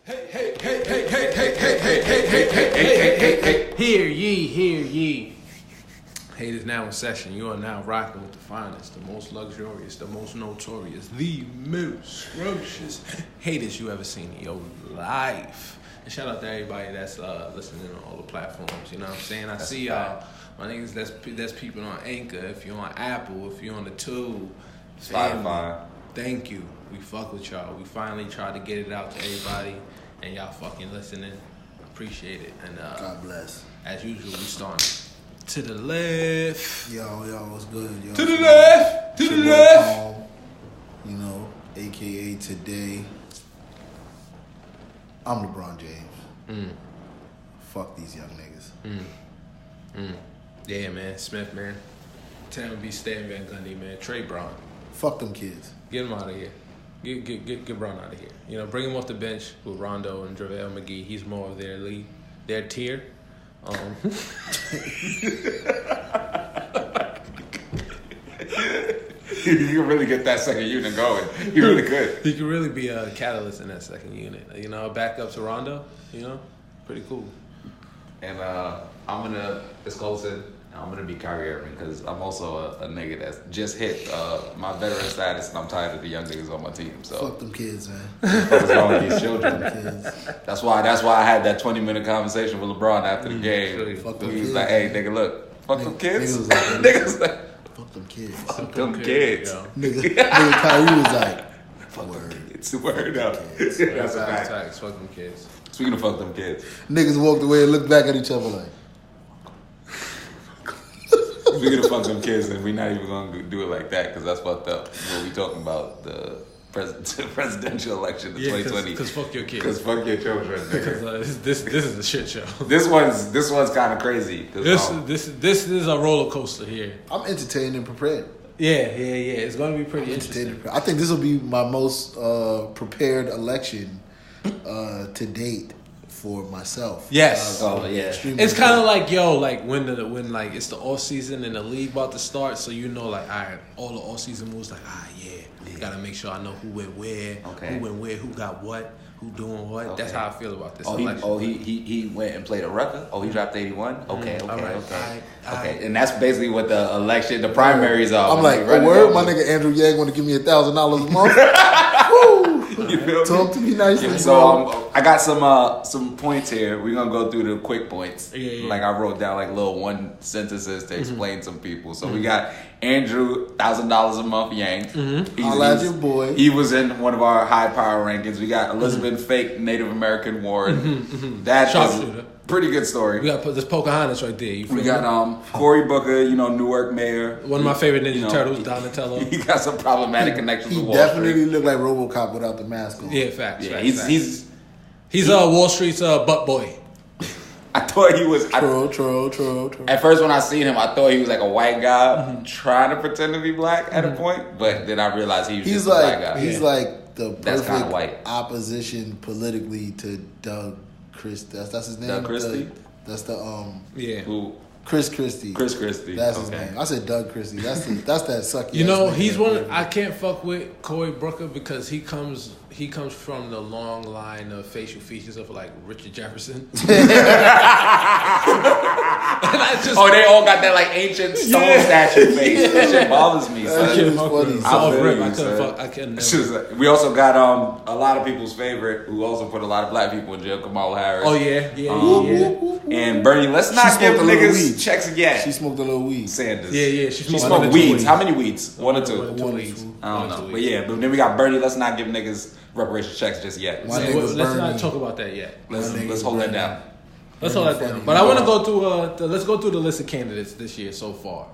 Hear ye. Haters now in session. You are now rocking with the finest, the most luxurious, the most notorious, the most scrumptious haters you ever seen in your life. And shout out to everybody that's listening on all the platforms. You know what I'm saying? I see y'all. My niggas, that's people on Anchor. If you're on Apple, if you're on the Tube, Spotify. Thank you. We fuck with y'all. We finally tried to get it out to everybody, and y'all fucking listening. Appreciate it. And God bless. As usual, we starting to the left. Yo, what's good? Yo, To the left. To the left. You know, AKA today. I'm LeBron James. Fuck these young niggas. Yeah, man. Smith, man. Tam B. Stan Van Gundy, man. Trey Brown. Fuck them kids. Get him out of here. Get Brown out of here. You know, bring him off the bench with Rondo and JaVale McGee. He's more of their league, their tier. You can really get that second unit going. You really could. He could really be a catalyst in that second unit. You know, back up to Rondo. You know, pretty cool. And I'm gonna disclose it. I'm gonna be Kyrie Irving because I'm also a nigga that's just hit my veteran status, and I'm tired of the young niggas on my team. So Fuck them kids, man. what's wrong with these children? Kids. That's why I had that 20-minute conversation with LeBron after the game. Fuck them He was kids. like, "Hey, nigga, look, fuck them kids." Niggas like, Niggas like, fuck them kids. fuck them kids. Yo. Nigga Kyrie was like, Fuck word. them kids. Word up. Kids. That's a fact. Facts. Fuck them kids. Speaking of fuck them kids, Niggas walked away and looked back at each other like, speaking of fuck them kids, and we're not even gonna do it like that because that's fucked up. When we talking about the presidential election in 2020, Because fuck your kids. because fuck your children. Because this is a shit show. This one's kind of crazy. This is a roller coaster here. I'm entertained and prepared. Yeah. It's going to be pretty interesting. I think this will be my most prepared election to date for myself. Yes. Extremely It's kind of prepared. like when like it's the off season and the league about to start, so you know like all the off season moves like gotta make sure I know who went where, Okay. who went where, who got what, who doing what. Okay. That's how I feel about this Oh, election. he went and played a record. Oh, he dropped 81. Okay. All right. Okay, and that's basically what the election, the primaries are. I'm like, oh, word, my nigga Andrew Yang want to give me $1,000 a month. Woo! You feel me? Talk to me nicely. Yeah, so I got some points here. We're gonna go through the quick points. Yeah. Like I wrote down like little one sentences to explain some people. So we got Andrew, $1,000 a month Yang. Holla at your boy. He was in one of our high power rankings. We got Elizabeth Fake Native American Warren. That is Sharpshooter. a pretty good story. We got to put this Pocahontas right there. You feel We me? got Cory Booker, Newark mayor. One of my favorite Ninja You know, Turtles, Donatello. He got some problematic connections He with Wall definitely Street. looked like RoboCop without the mask on. Yeah, facts. Yeah, facts. he's Wall Street's butt boy. I thought he was. True. At first, when I seen him, I thought he was like a white guy trying to pretend to be black at a point. But then I realized he was He's just a black like guy. like the That's kinda perfect white. opposition politically to Doug Christie. That's his name. Doug Christie? That's the Yeah. Who? Chris Christie. Chris Christie. That's his Okay. name. I said Doug Christie. That's that sucky. You know, ass nigga he's that one. played I can't fuck with Cory Booker because he comes from the long line of facial features of like Richard Jefferson. Oh, they all got that like ancient stone statue face. That shit bothers me. That Son. shit was funny. So off feel rip, you, I couldn't son. fuck. I couldn't. It's just like- We also got a lot of people's favorite, who also put a lot of black people in jail, Kamala Harris. Oh yeah. And Bernie, let's not give smoked a little niggas weed. checks again. She smoked a little weed. Sanders. Yeah. She smoked smoked 1 or 2 weeds. How many weeds? One or two? One or two One or weeds. two. I don't One or know. two But weeds. yeah, but then we got Bernie. Let's not give niggas reparations checks just yet. My Let's nigga not Bernie. talk about that yet. Let's My nigga hold that Bernie. down. Let's hold that Funny. down. But I want to go through. Let's go through the list of candidates this year so far.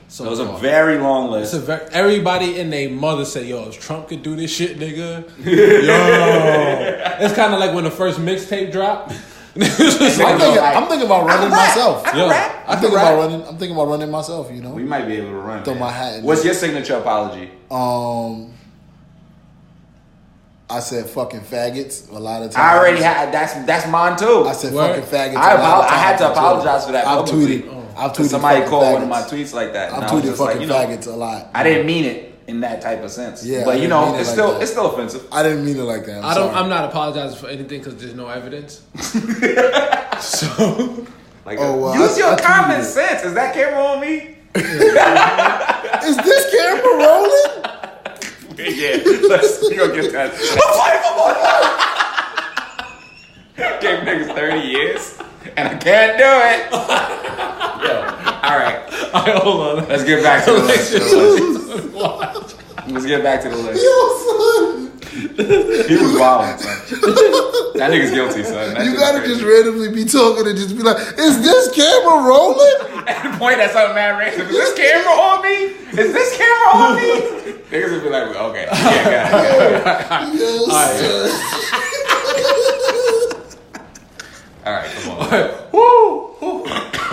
So it was a very long list. Everybody and their mother said, "Yo, if Trump could do this shit, nigga." Yo, it's kind of like when the first mixtape dropped. I'm thinking about running myself. Yo, I'm thinking about running myself. You know. We might be able to run. Throw man. my hat in What's there. your signature apology? I said fucking faggots a lot of times. I already had. That's mine too. I said Word. fucking faggots. I had to apologize for that. I've publicly. tweeted. I've tweeted. Somebody fucking called faggots. one of my tweets like that. and I've I was tweeted just like, fucking faggots a lot. I didn't mean it. in that type of sense. Yeah, but I you didn't know, mean it it's like still that. it's still offensive. I didn't mean it like that. I'm not apologizing for anything because there's no evidence. So, Like, I use your tweeted common it. sense. Is that camera on me? Is this camera rolling? Yeah, let's go get that. Gave niggas 30 years, and I can't do it. Yo, all right, hold on. let's get back to the list. Let's get back to the list. Yo, son. He was wild, son. That nigga's guilty, son. That You shit's gotta crazy. just randomly be talking and just be like, is this camera rolling? And point at something mad random. Is this camera on me? Is this camera on me? Niggas would be like, okay, yeah, got it. Yo, son. All right, come on. Woo!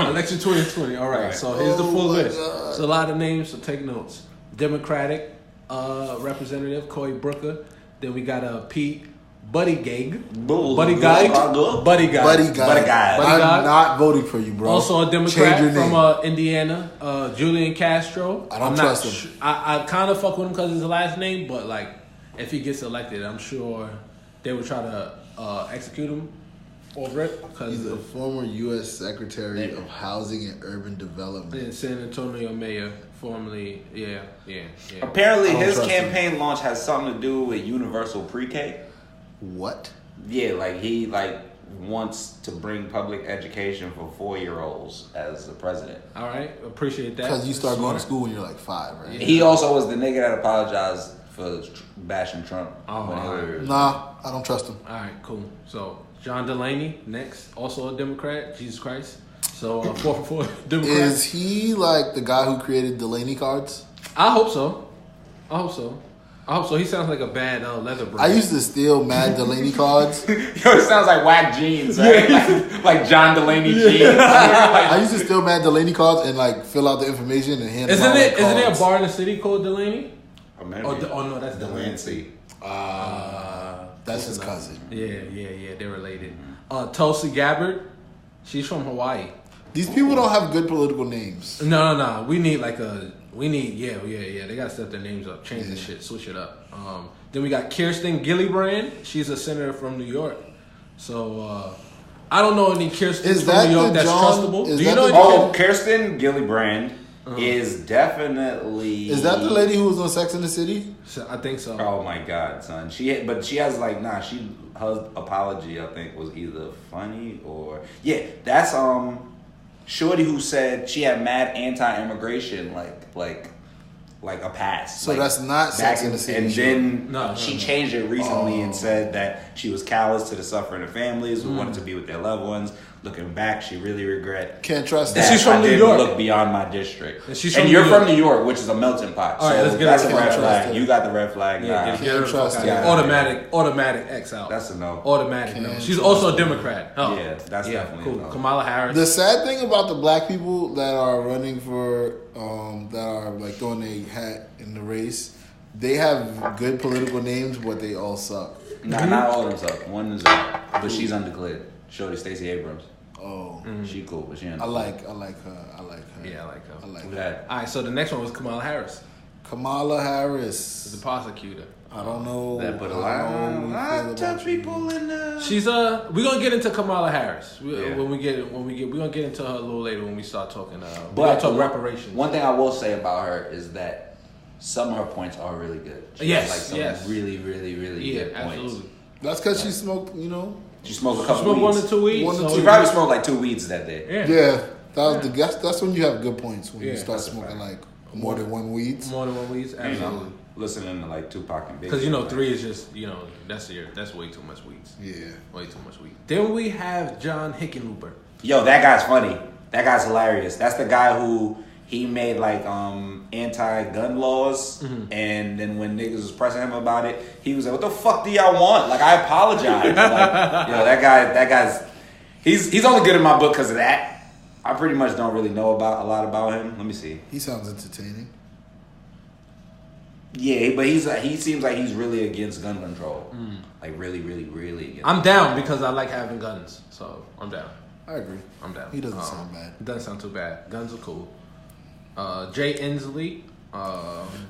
Election 2020. All right, so here's the full Oh my list. God. It's a lot of names, so take notes. Democratic Representative Cory Booker. Then we got Pete Buttigieg. Buddy Guy. Buddy guy. Buddy guy. Buddy I'm guy. not voting for you, bro. Also a Change Democrat your name. from Indiana, Julian Castro. I don't I'm trust not him. I kind of fuck with him because of his last name, but like if he gets elected, I'm sure they would try to execute him over it because He's a former U.S. Secretary of Housing and Urban Development. San Antonio mayor, formerly, yeah. Apparently, I don't his trust campaign launch has something to do with universal pre-K. What? Yeah, like he wants to bring public education for 4-year-olds as the president. All right, appreciate that. Because you start going to school when you're like 5, right? He also was the nigga that apologized for bashing Trump. Oh, when Hillary was- Nah, I don't trust him. All right, cool. So John Delaney next, also a Democrat. Jesus Christ. So 4 for 4 Democrat. Is he like the guy who created Delaney cards? I hope so. He sounds like a bad leather brand. I used to steal Mad Delaney cards. Yo, it sounds like whack jeans, right? like John Delaney jeans. I used to steal Mad Delaney cards and like fill out the information and hand them out like Isn't there a cards. bar in the city called Delaney? Or maybe Oh no, that's Delancey. Delancey. That's his cousin. Yeah, they're related. Tulsi Gabbard, she's from Hawaii. These people don't have good political names. No. We need yeah. They gotta step their names up, change the shit, switch it up. Then we got Kirsten Gillibrand. She's a senator from New York. So I don't know any Kirstens Is from that New York the that's John- trustable. is Do you that know the- any? Oh, Kirsten Gillibrand is definitely. Is that the lady who was on Sex and the City? I think so. Oh my God, son. She has her apology I think was either funny or that's Shorty who said she had mad anti-immigration like a pass. So like, that's not Sex and the City. And then No. she changed it recently and said that she was callous to the suffering of families who wanted to be with their loved ones. Looking back, she really regret Can't trust that that. She's from I New didn't York. look beyond my district. And she's And from you're New from York. New York, which is a melting pot. All right, so let's get that's her a the red fuck flag. out. You got the red flag. Yeah, Nah. get her the trust fuck that. out. Automatic X out. That's a no. Automatic no. Can't She's trust also a her. Democrat. Oh. Yeah, that's definitely cool. a no. Kamala Harris. The sad thing about the black people that are running for, that are like throwing their hat in the race, they have good political names, but they all suck. Nah, not all of them suck. One is but she's undeclared. Shorty Stacey Abrams. Oh, She cool, but she I undeclared. like her. Yeah, I like her. I like Who her. that? All right, so the next one was Kamala Harris, Kamala Harris. the prosecutor. I don't know. That put a I don't lot feel of about you. people in the. She's we're gonna get into Kamala Harris Yeah. we're gonna get into her a little later when we start talking. We're But gonna talk reparations. One thing I will say about her is that some of her points are really good. She Yes, has like yes. some really good points. absolutely. That's because she smoked, She smoked a She couple smoked weeds. 1 or 2 weeks. One or so She probably smoked like 2 weeds that day. yeah. Yeah, that's when you have good points, when you Yeah, start that's a smoking fact. like more than one weeds. More than 1 week, You absolutely. know, listening to like Tupac and Biggie. Because 3 is just that's way too much weeds. Yeah. Way too much weed. Then we have John Hickenlooper. Yo, that guy's funny. That guy's hilarious. That's the guy who he made like anti-gun laws, and then when niggas was pressing him about it, he was like, "What the fuck do y'all want? Like, I apologize." Like, yo, that guy's he's only good in my book because of that. I pretty much don't really know about a lot about him. Let me see. He sounds entertaining. Yeah, but he seems like he's really against gun control. Like really against. I'm down because I like having guns, so I'm down. I agree. I'm down. He doesn't sound bad. It doesn't sound too bad. Guns are cool. Jay Inslee,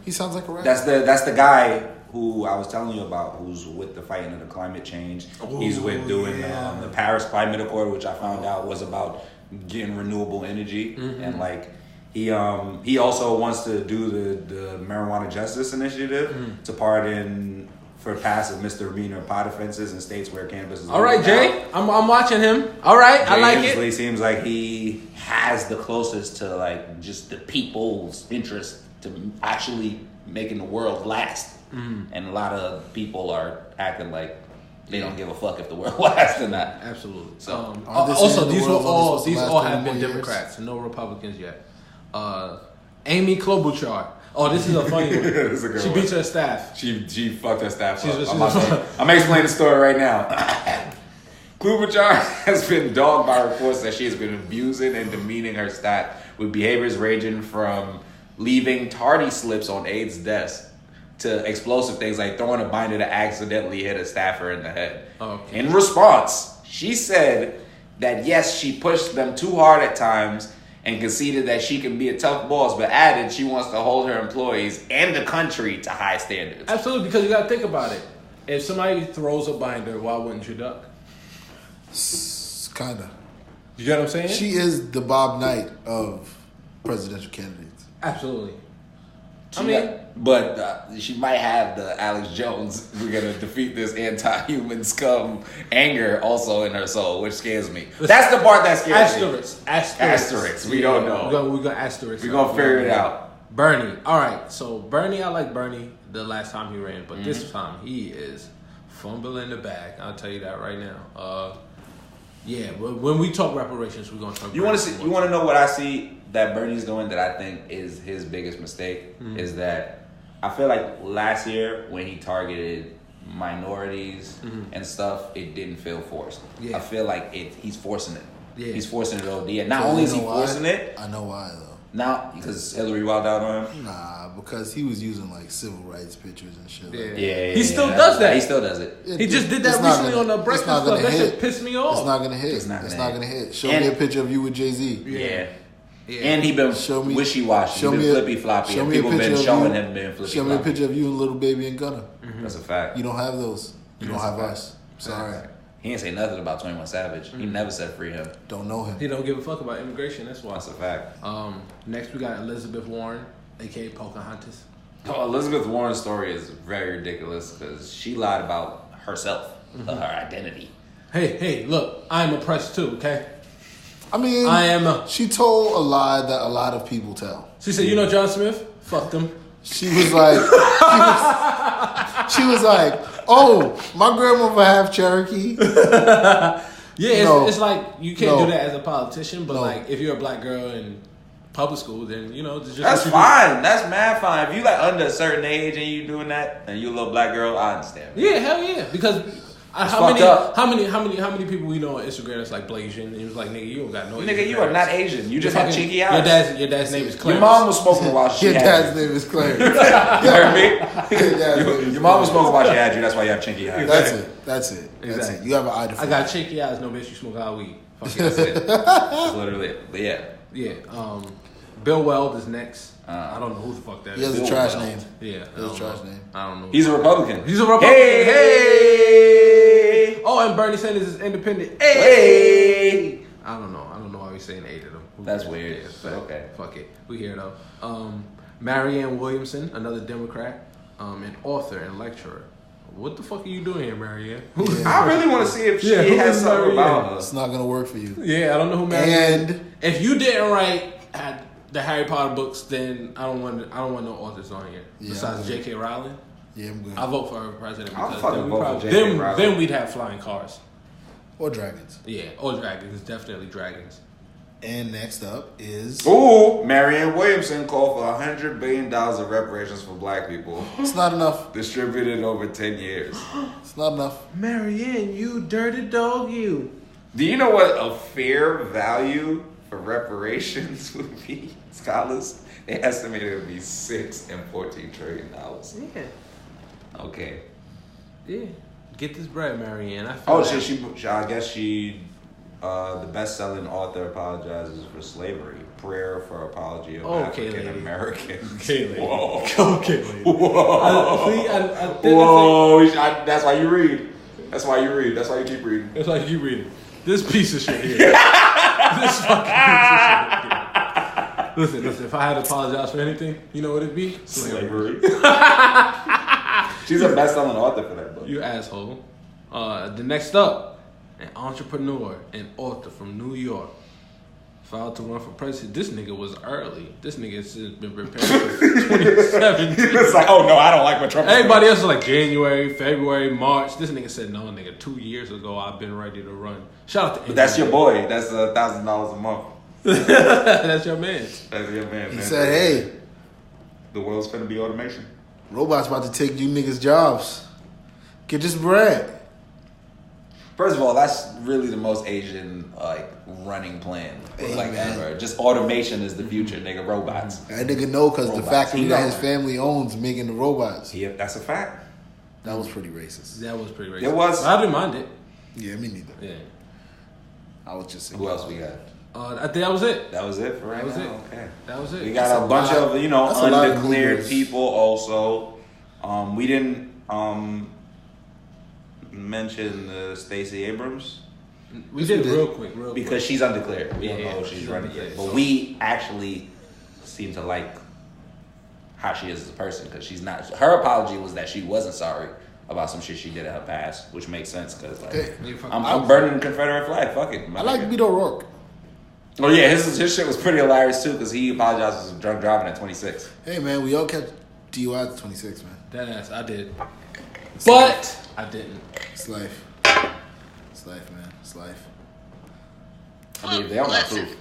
He sounds like a rapper. That's the guy who I was telling you about, who's with the fighting of the climate change. He's with doing the Paris Climate Accord, which I found out was about getting renewable energy, and like he also wants to do the marijuana justice initiative to pardon for passive misdemeanor pot offenses in states where cannabis is. All right, Jay, I'm watching him. All right, I like it. He seems like he has the closest to like just the people's interest to actually making the world last. And a lot of people are acting like they don't give a fuck if the world lasts or not. Absolutely. So also, these all have been Democrats, no Republicans yet. Amy Klobuchar. Oh, this is a funny one. She beats her staff. She fucked her staff up. I'm explaining the story right now. Klobuchar has been dogged by reports that she has been abusing and demeaning her staff with behaviors ranging from leaving tardy slips on aides' desks to explosive things like throwing a binder that accidentally hit a staffer in the head. Okay. In response, she said that yes, she pushed them too hard at times and conceded that she can be a tough boss, but added she wants to hold her employees and the country to high standards. Absolutely, because you got to think about it. If somebody throws a binder, why wouldn't you duck? Kinda. You get what I'm saying? She is the Bob Knight of presidential candidates. Absolutely. But she might have the Alex Jones, we're going to defeat this anti-human scum anger also in her soul, which scares me. That's the part that scares me. Asterisk. We don't know. We're going to asterisk. We're going to figure it out. Bernie. All right. So Bernie, I like Bernie the last time he ran, but this time he is fumbling the bag. I'll tell you that right now. Yeah, but when we talk reparations, we're going to talk. You want to know what I see that Bernie's doing that I think is his biggest mistake is that I feel like last year when he targeted minorities and stuff, it didn't feel forced. Yeah. I feel like he's forcing it. Yeah. He's forcing it OD. And not only is he forcing it. I know why though. Now, because Hillary wilded out on him? Nah, because he was using like civil rights pictures and shit. Yeah. He still does that. He still does it. He just did that recently on the Breakfast Club. That shit pissed me off. It's not gonna hit. It's not gonna hit. Show me a picture of you with Jay-Z. Yeah. And he been wishy-washy. He been flippy-floppy. And people been showing him being flippy-floppy. Show me a picture of you and Little Baby and Gunna. That's a fact. You don't have those. You don't have us. Sorry. He ain't say nothing about 21 Savage. He never said free him. Don't know him. He don't give a fuck about immigration. That's why. That's a fact. Next we got Elizabeth Warren, aka Pocahontas. Oh, Elizabeth Warren's story is very ridiculous because she lied about herself, her identity. Hey, look, I'm oppressed too. Okay. I mean, I am. She told a lie that a lot of people tell. She said, "You know John Smith? Fucked him." She was like, she was like, "Oh, my grandmother half Cherokee." It's like you can't do that as a politician, but like if you're a black girl in public school, then that's fine. That's mad fine. If you like under a certain age and you doing that, and you a little black girl, I understand. Yeah, hell yeah, because. How many people we know on Instagram that's like Blasian? And he was like, nigga, you don't got no. Nigga, you are not Asian. You just have cheeky eyes. Your dad's name is Clarence. Your mom was smoking while she had you. Your dad's name is Clarence. You heard me? Your mom was smoking while she had you. That's why you have chinky eyes. That's it. Exactly. You have an eye to. I got chinky eyes. No bitch, you smoke all weed. Fuck that's it. That's literally it. But yeah. Yeah. Bill Weld is next. I don't know who the fuck that is. He has a trash name. Yeah. He has a trash name. I don't know. He's a Republican. Hey! Oh, and Bernie Sanders is independent. Hey! I don't know why we saying 8 of them. That's weird. Yeah, okay. Fuck it. We here though. Marianne Williamson, another Democrat, an author and lecturer. What the fuck are you doing here, Marianne? Yeah. I really want to see if she has something about her. It's not gonna work for you. Yeah, I don't know who Marianne is. If you didn't write the Harry Potter books, then I don't want no authors on here. Yeah, besides J.K. Rowling. Yeah, I'm good. I vote for her president because then we'd have flying cars. Or dragons. Yeah, or dragons. Definitely dragons. And next up is... Ooh, Marianne Williamson called for $100 billion of reparations for black people. It's not enough. Distributed over 10 years. It's not enough. Marianne, you dirty dog, you. Do you know what a fair value for reparations would be, scholars? They estimated it would be $6 and $14 trillion. Yeah. Okay. Yeah. Get this bread, Marianne. I guess she The best-selling author apologizes for slavery. Prayer for apology of African Americans. Okay, lady. Whoa. Okay, lady. Whoa. Whoa. That's why you read. That's why you read. That's why you keep reading. That's why you keep reading. This piece of shit here. This fucking piece of shit here. Listen. If I had to apologize for anything, you know what it'd be? Slavery. She's a best-selling author for that book. You asshole. The next up, an entrepreneur and author from New York filed to run for president. This nigga was early. This nigga has been preparing for 2017. He was like, oh no, I don't like what Trump. Everybody else was like January, February, March. This nigga said, no, nigga, 2 years ago I've been ready to run. Shout out to But that's your boy. That's $1,000 a month. That's your man. That's your man. He said, hey, the world's finna be automation. robots about to take you niggas' jobs. Get this bread. First of all, that's really the most Asian running plan ever. Just automation is the future, nigga. Robots. That nigga know because the factory He that know. his family owns making the robots. Yeah, that's a fact. That was pretty racist. That was pretty racist. It was. I didn't mind it. Yeah, me neither. Yeah. I was just saying. Who else we got? I think that was it. That was it for right That was now? it. Okay. That was it. We got a bunch of, that's a lot of undeclared leaders. people also. We didn't mention Stacey Abrams. We did real quick. Because she's undeclared. We don't know if she's she's running undeclared, yet. But so. we actually seem to like how she is as a person because she's not. Her apology was that she wasn't sorry about some shit she did in her past, which makes sense because I'm burning the Confederate flag. Fuck it. I like Beto O'Rourke. Oh yeah, his shit was pretty hilarious too because he apologized for drunk driving at 26. Hey man, we all catch DUI at 26, man. That ass, I did. But I didn't. It's life. It's life, man. It's life. I mean, they don't have proof.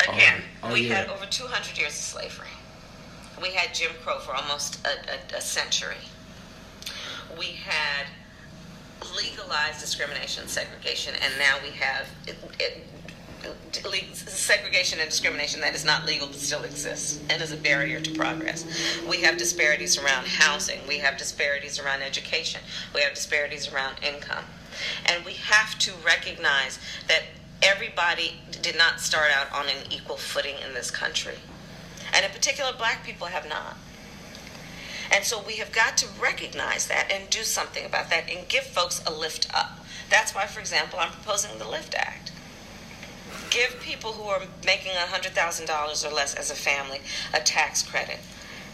Again, we yeah. had over 200 years of slavery. We had Jim Crow for almost a century. We had legalized discrimination, segregation, and now we have segregation and discrimination that is not legal but still exists and is a barrier to progress. We have disparities around housing. We have disparities around education. We have disparities around income. And we have to recognize that everybody did not start out on an equal footing in this country. And in particular, black people have not. And so we have got to recognize that and do something about that and give folks a lift up. That's why, for example, I'm proposing the LIFT Act. Give people who are making $100,000 or less as a family a tax credit,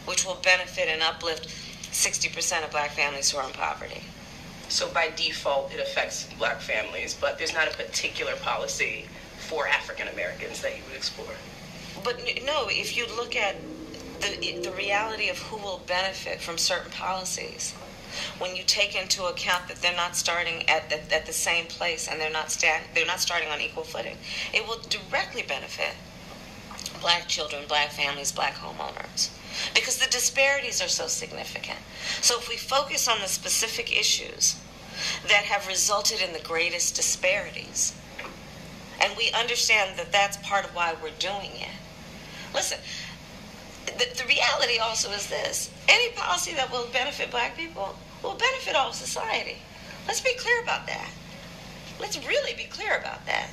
which will benefit and uplift 60% of black families who are in poverty. So by default, it affects black families, but there's not a particular policy for African Americans that you would explore. But no, if you look at the reality of who will benefit from certain policies, when you take into account that they're not starting at the same place and they're not starting on equal footing, it will directly benefit black children, black families, black homeowners, because the disparities are so significant. So if we focus on the specific issues that have resulted in the greatest disparities, and we understand that that's part of why we're doing it. Listen, the reality also is this: any policy that will benefit black people will benefit all of society. Let's be clear about that. Let's really be clear about that.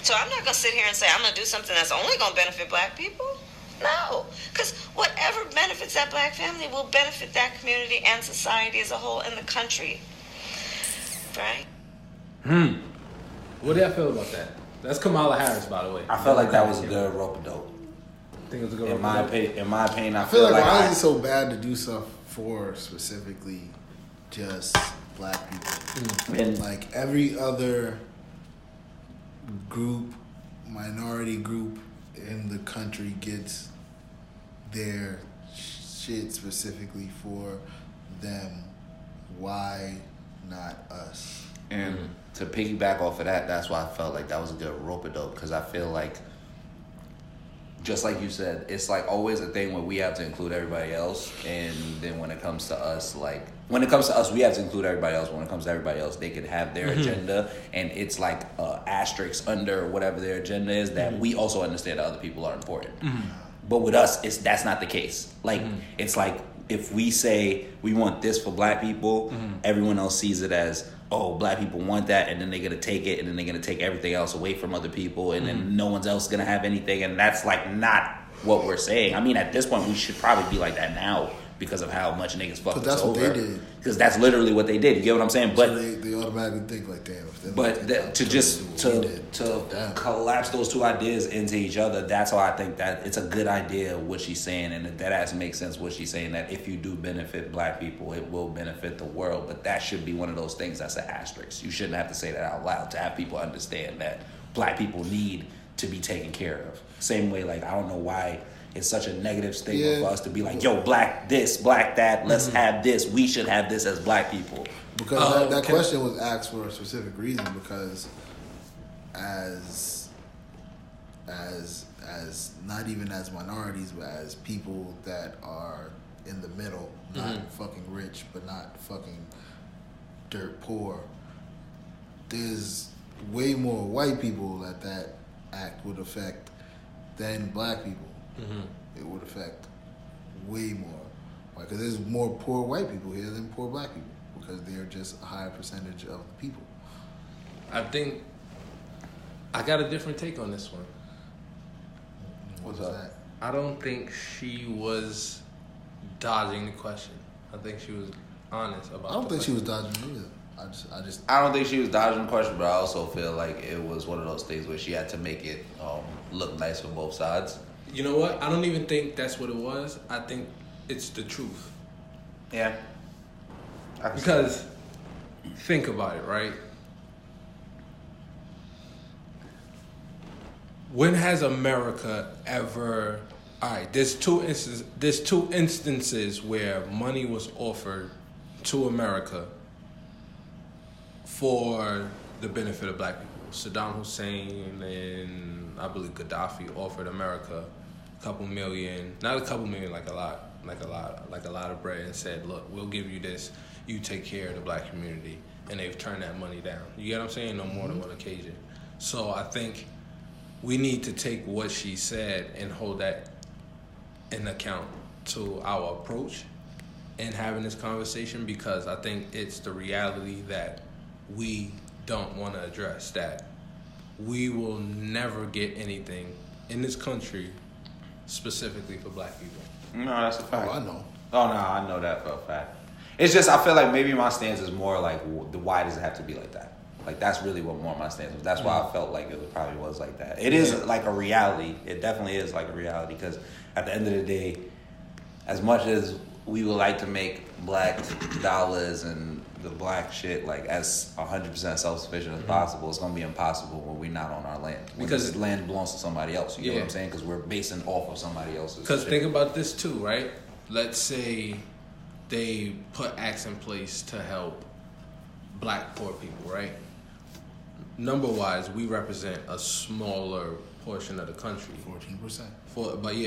So I'm not going to sit here and say I'm going to do something that's only going to benefit black people. No, because whatever benefits that black family will benefit that community and society as a whole and the country. Right? What do y'all feel about that? That's Kamala Harris, by the way. I felt like that was a good rope-a-dope. Think it was a good In my opinion, I I feel feel like why I, is it so bad to do stuff for specifically just black people? and Like every other group, minority group in the country gets their shit specifically for them. Why not us? And to piggyback off of that, that's why I felt like that was a good rope-a-dope, because I feel like, just like you said, it's like always a thing where we have to include everybody else, and then when it comes to us, we have to include everybody else. When it comes to everybody else, they could have their agenda, and it's like asterisks under whatever their agenda is that we also understand that other people are important. But with us, that's not the case. Like it's like if we say we want this for black people, everyone else sees it as, oh, black people want that, and then they're gonna take it, and then they're gonna take everything else away from other people, and then no one's else gonna have anything, and that's like not what we're saying. I mean, at this point, we should probably be like that now because of how much niggas fucked us over. That's what they did. Because that's literally what they did. You get what I'm saying? But so they automatically think like, damn. But to collapse those two ideas into each other, that's why I think that it's a good idea what she's saying, and that has makes sense what she's saying, that if you do benefit black people, it will benefit the world. But that should be one of those things that's an asterisk. You shouldn't have to say that out loud to have people understand that black people need to be taken care of. Same way, like, I don't know why it's such a negative statement for us to be like, yo, black this, black that, let's have this. We should have this as black people. Because that question was asked for a specific reason, because as not even as minorities, but as people that are in the middle, not fucking rich, but not fucking dirt poor, there's way more white people that act would affect than black people. It would affect way more, because there's more poor white people here than poor black people, because they're just a higher percentage of the people. I think I got a different take on this one. What's that? I don't think she was dodging the question. I think she was honest about it. I don't think she was dodging it either. I don't think she was dodging the question, but I also feel like it was one of those things where she had to make it look nice for both sides. You know what? I don't even think that's what it was. I think it's the truth. Yeah. Because think about it, right? When has America ever... All right, there's two instances where money was offered to America for the benefit of black people. Saddam Hussein and I believe Gaddafi offered America a couple million, not a couple million, like a lot of bread, and said, look, we'll give you this, you take care of the black community. And they've turned that money down. You get what I'm saying? No more than one occasion. So I think we need to take what she said and hold that in account to our approach in having this conversation, because I think it's the reality that we don't want to address, that we will never get anything in this country specifically for black people. No, that's a fact. Oh, I know. Oh, no, I know that for a fact. It's just, I feel like maybe my stance is more like, why does it have to be like that? Like, that's really what more my stance was. That's why I felt like it probably was like that. It is like a reality. It definitely is like a reality, because at the end of the day, as much as we would like to make black dollars and the black shit like as 100% self-sufficient as possible, it's going to be impossible when we're not on our land. Because land belongs to somebody else. You know what I'm saying? Because we're basing off of somebody else's Because shit. think about this too, right? Let's say they put acts in place to help black poor people, right? Number-wise, we represent a smaller portion of the country. 14%.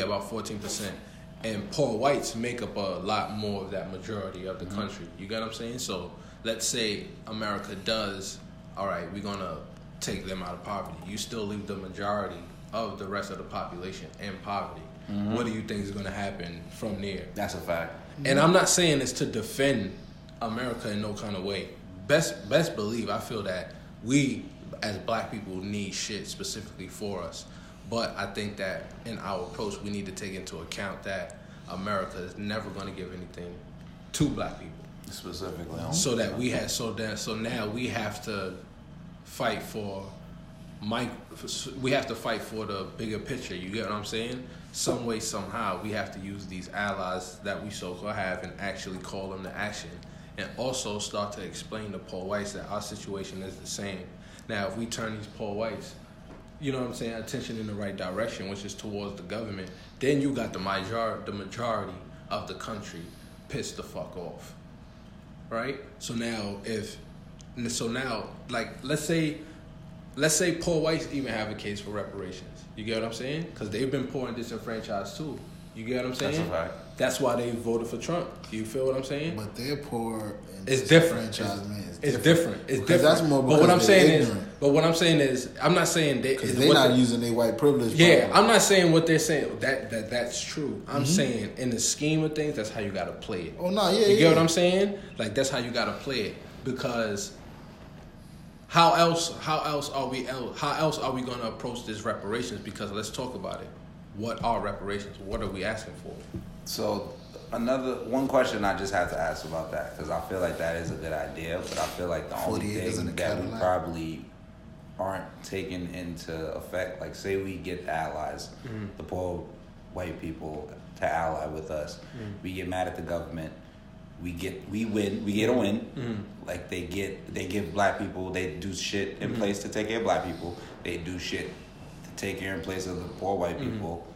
About 14%. And poor whites make up a lot more of that majority of the country. You get what I'm saying? So let's say America does, all right, we're going to take them out of poverty. You still leave the majority of the rest of the population in poverty. What do you think is going to happen from there? That's a fact. And I'm not saying this to defend America in no kind of way. Best believe, I feel that we as black people need shit specifically for us. But I think that in our approach, we need to take into account that America is never going to give anything to black people. Specifically. So that we have, so now we have to fight for the bigger picture. You get what I'm saying? Some way, somehow, we have to use these allies that we so-called have and actually call them to action. And also start to explain to poor whites that our situation is the same. Now, if we turn these poor whites, you know what I'm saying, attention in the right direction, which is towards the government, then you got the majority of the country pissed the fuck off, right? So now, like, let's say poor whites even have a case for reparations. You get what I'm saying? Because they've been poor and disenfranchised too. You get what I'm saying? That's a fact. That's why they voted for Trump. You feel what I'm saying? But they're poor and it's different. It's different. It's different. That's more because what I'm saying ignorant. is, I'm not saying they because they're not using their white privilege. Yeah, I'm not saying what they're saying. That's true. I'm saying in the scheme of things, that's how you got to play it. Oh no, yeah, you get what I'm saying? Like that's how you got to play it, because How else are we going to approach this reparations? Because let's talk about it. What are reparations? What are we asking for? So one question I just have to ask about that, because I feel like that is a good idea, but I feel like the only thing that we probably aren't taking into effect, like say we get allies, the poor white people to ally with us, we get mad at the government, we get a win, like they give black people, they do shit in place to take care of black people, they do shit to take care in place of the poor white people.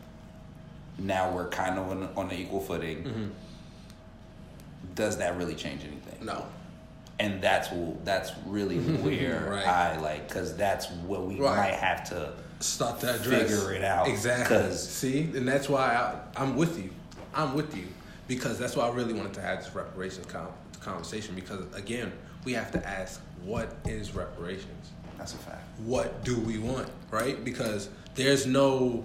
Now we're kind of on an equal footing. Does that really change anything? No. And that's really where right. I like, because that's what we might have to start to address. Figure it out. Exactly. See, and that's why I'm with you. Because that's why I really wanted to have this reparations conversation. Because again, we have to ask, what is reparations? That's a fact. What do we want, right? Because there's no.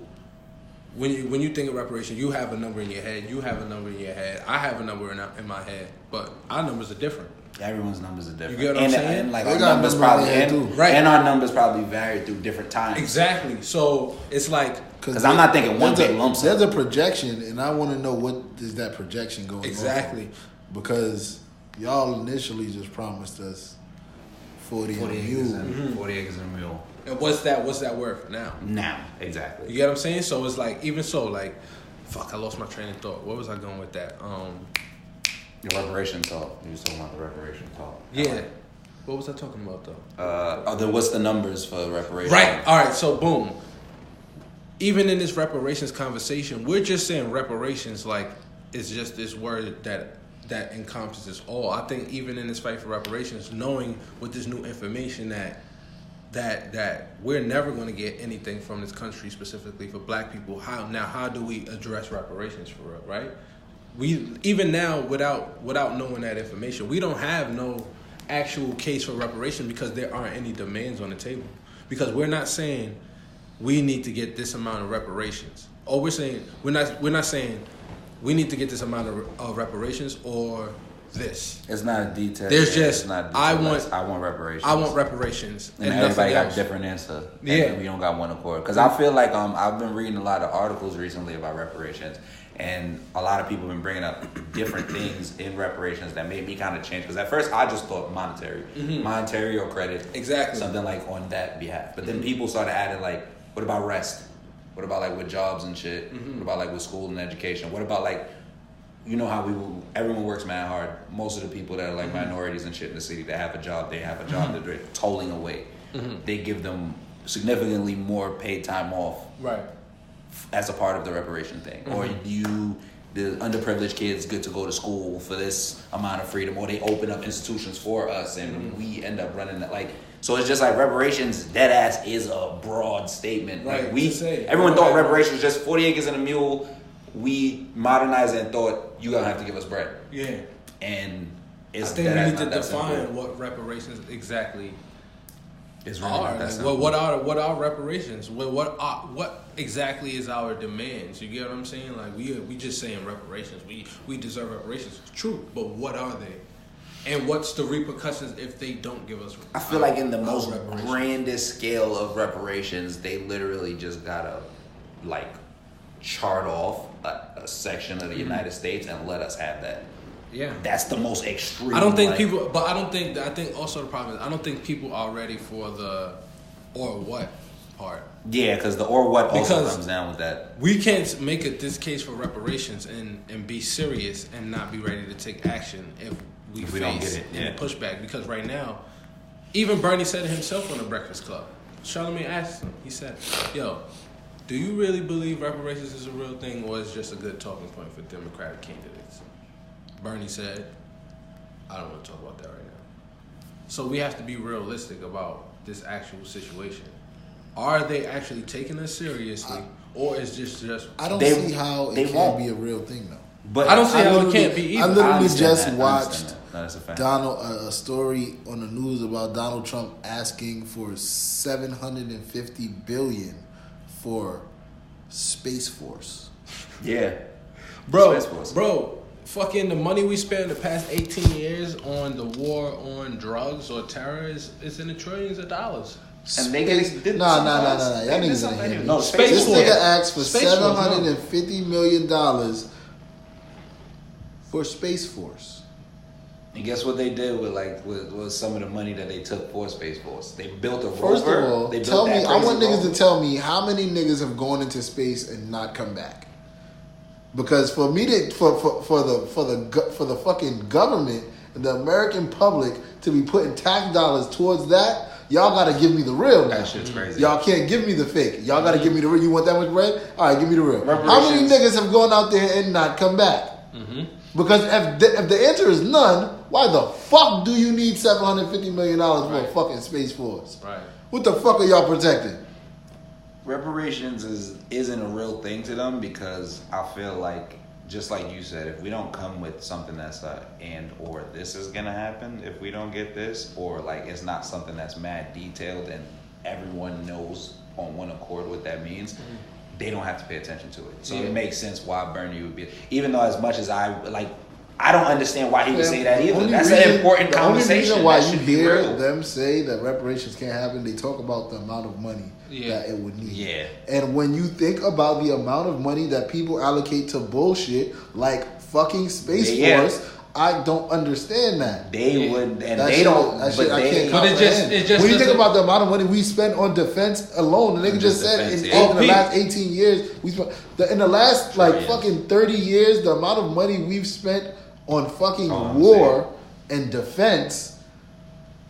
When you think of reparations, you have a number in your head. You have a number in your head. I have a number in my head, but our numbers are different. Everyone's numbers are different. You get what I'm saying? And like our numbers probably and our numbers probably vary through different times. Exactly. So it's like, because I'm not thinking one big lump sum. There's a projection, and I want to know what is that projection going exactly. on. Because y'all initially just promised us 40 acres and a mule. 40 acres and a mule. And what's that worth now? Now, exactly. You get what I'm saying? So it's like, even so, like, fuck, I lost my train of thought. Where was I going with that? Your reparation talk. You was talking about the reparation talk. Yeah. What was I talking about though? What's the numbers for reparations? Right. All right. So boom. Even in this reparations conversation, we're just saying reparations like it's just this word that encompasses all. I think even in this fight for reparations, knowing with this new information that we're never going to get anything from this country specifically for black people. How do we address reparations for real, right? We even now without knowing that information, we don't have no actual case for reparation because there aren't any demands on the table. Because we're not saying we need to get this amount of reparations. Or we're not saying we need to get this amount of reparations or this. It's not a detail. There's just I want reparations. I want reparations. And everybody got a different answer. Yeah. We don't got one accord. Because I feel like I've been reading a lot of articles recently about reparations. And a lot of people have been bringing up different things in reparations that made me kind of change. Because at first I just thought monetary or credit. Exactly. Something like on that behalf. But then people started adding like, what about rest? What about like with jobs and shit? What about like with school and education? What about like, you know how everyone works mad hard. Most of the people that are like minorities and shit in the city that have a job, that they're tolling away. They give them significantly more paid time off. Right. As a part of the reparation thing. Or the underprivileged kids get to go to school for this amount of freedom, or they open up institutions for us and we end up running that. Like, so it's just like reparations, dead ass is a broad statement. Right. Like everyone thought reparations was just 40 acres and a mule. We modernized it and thought you're gonna have to give us bread. Yeah. And I think we need to define what reparations exactly are. Like, what are reparations? What exactly is our demands? You get what I'm saying? Like we just saying reparations. We deserve reparations. True, but what are they? And what's the repercussions if they don't give us? I feel like in the most grandest scale of reparations, they literally just gotta like chart off a section of the United States and let us have that. Yeah, that's the most extreme. I don't think people, but I think also the problem is I don't think people are ready for the or what part. Yeah, because the or what also comes down with that. We can't make this case for reparations and be serious and not be ready to take action if we don't get it. any pushback. Because right now, even Bernie said it himself on the Breakfast Club. Charlamagne asked him. He said, "Yo, do you really believe reparations is a real thing, or is just a good talking point for Democratic candidates?" Bernie said, "I don't want to talk about that right now." So we have to be realistic about this actual situation. Are they actually taking us seriously, or is just? I don't see how it can't be a real thing though. But I don't see how it can't be either. I literally just watched Donald a story on the news about Donald Trump asking for $750 billion for Space Force. Yeah, bro. fucking the money we spent the past 18 years on the war on drugs or terror is in the trillions of dollars. And they did Nah. Y'all niggas ain't hear me. No, This Force. nigga asked for Space Force, $750 million for Space Force. And guess what they did with some of the money that they took for Space Force? They built a rover. First of all, they tell built me. that I want crazy niggas rover. to tell me how many niggas have gone into space and not come back. Because for me to for the fucking government and the American public to be putting tax dollars towards that, y'all gotta give me the real. Now. That shit's crazy. Y'all can't give me the fake. Y'all gotta give me the real. You want that much bread? All right, give me the real. How many Reparations. niggas have gone out there and not come back? Because if the answer is none, why the fuck do you need $750 million for a fucking Space Force? Right. What the fuck are y'all protecting? Reparations isn't a real thing to them because I feel like, just like you said, if we don't come with something that's or this is gonna happen if we don't get this, or like it's not something that's mad detailed and everyone knows on one accord what that means, they don't have to pay attention to it. So it makes sense why Bernie would be, even though as much as I don't understand why he would say that either. That's an important conversation. The only reason why That you should be hear real. them say that reparations can't happen, they talk about the amount of money that it would need. Yeah. And when you think about the amount of money that people allocate to bullshit like fucking Space Force, I don't understand that. They would, and That they shit- don't. that But shit I they, can't But it comprehend. just when you think doesn't- about the amount of money we spend on defense alone, the nigga just said defense, in yeah. the last 18 years, we spent in the last Trillions. fucking 30 years, the amount of money we've spent on fucking I'm war and defense.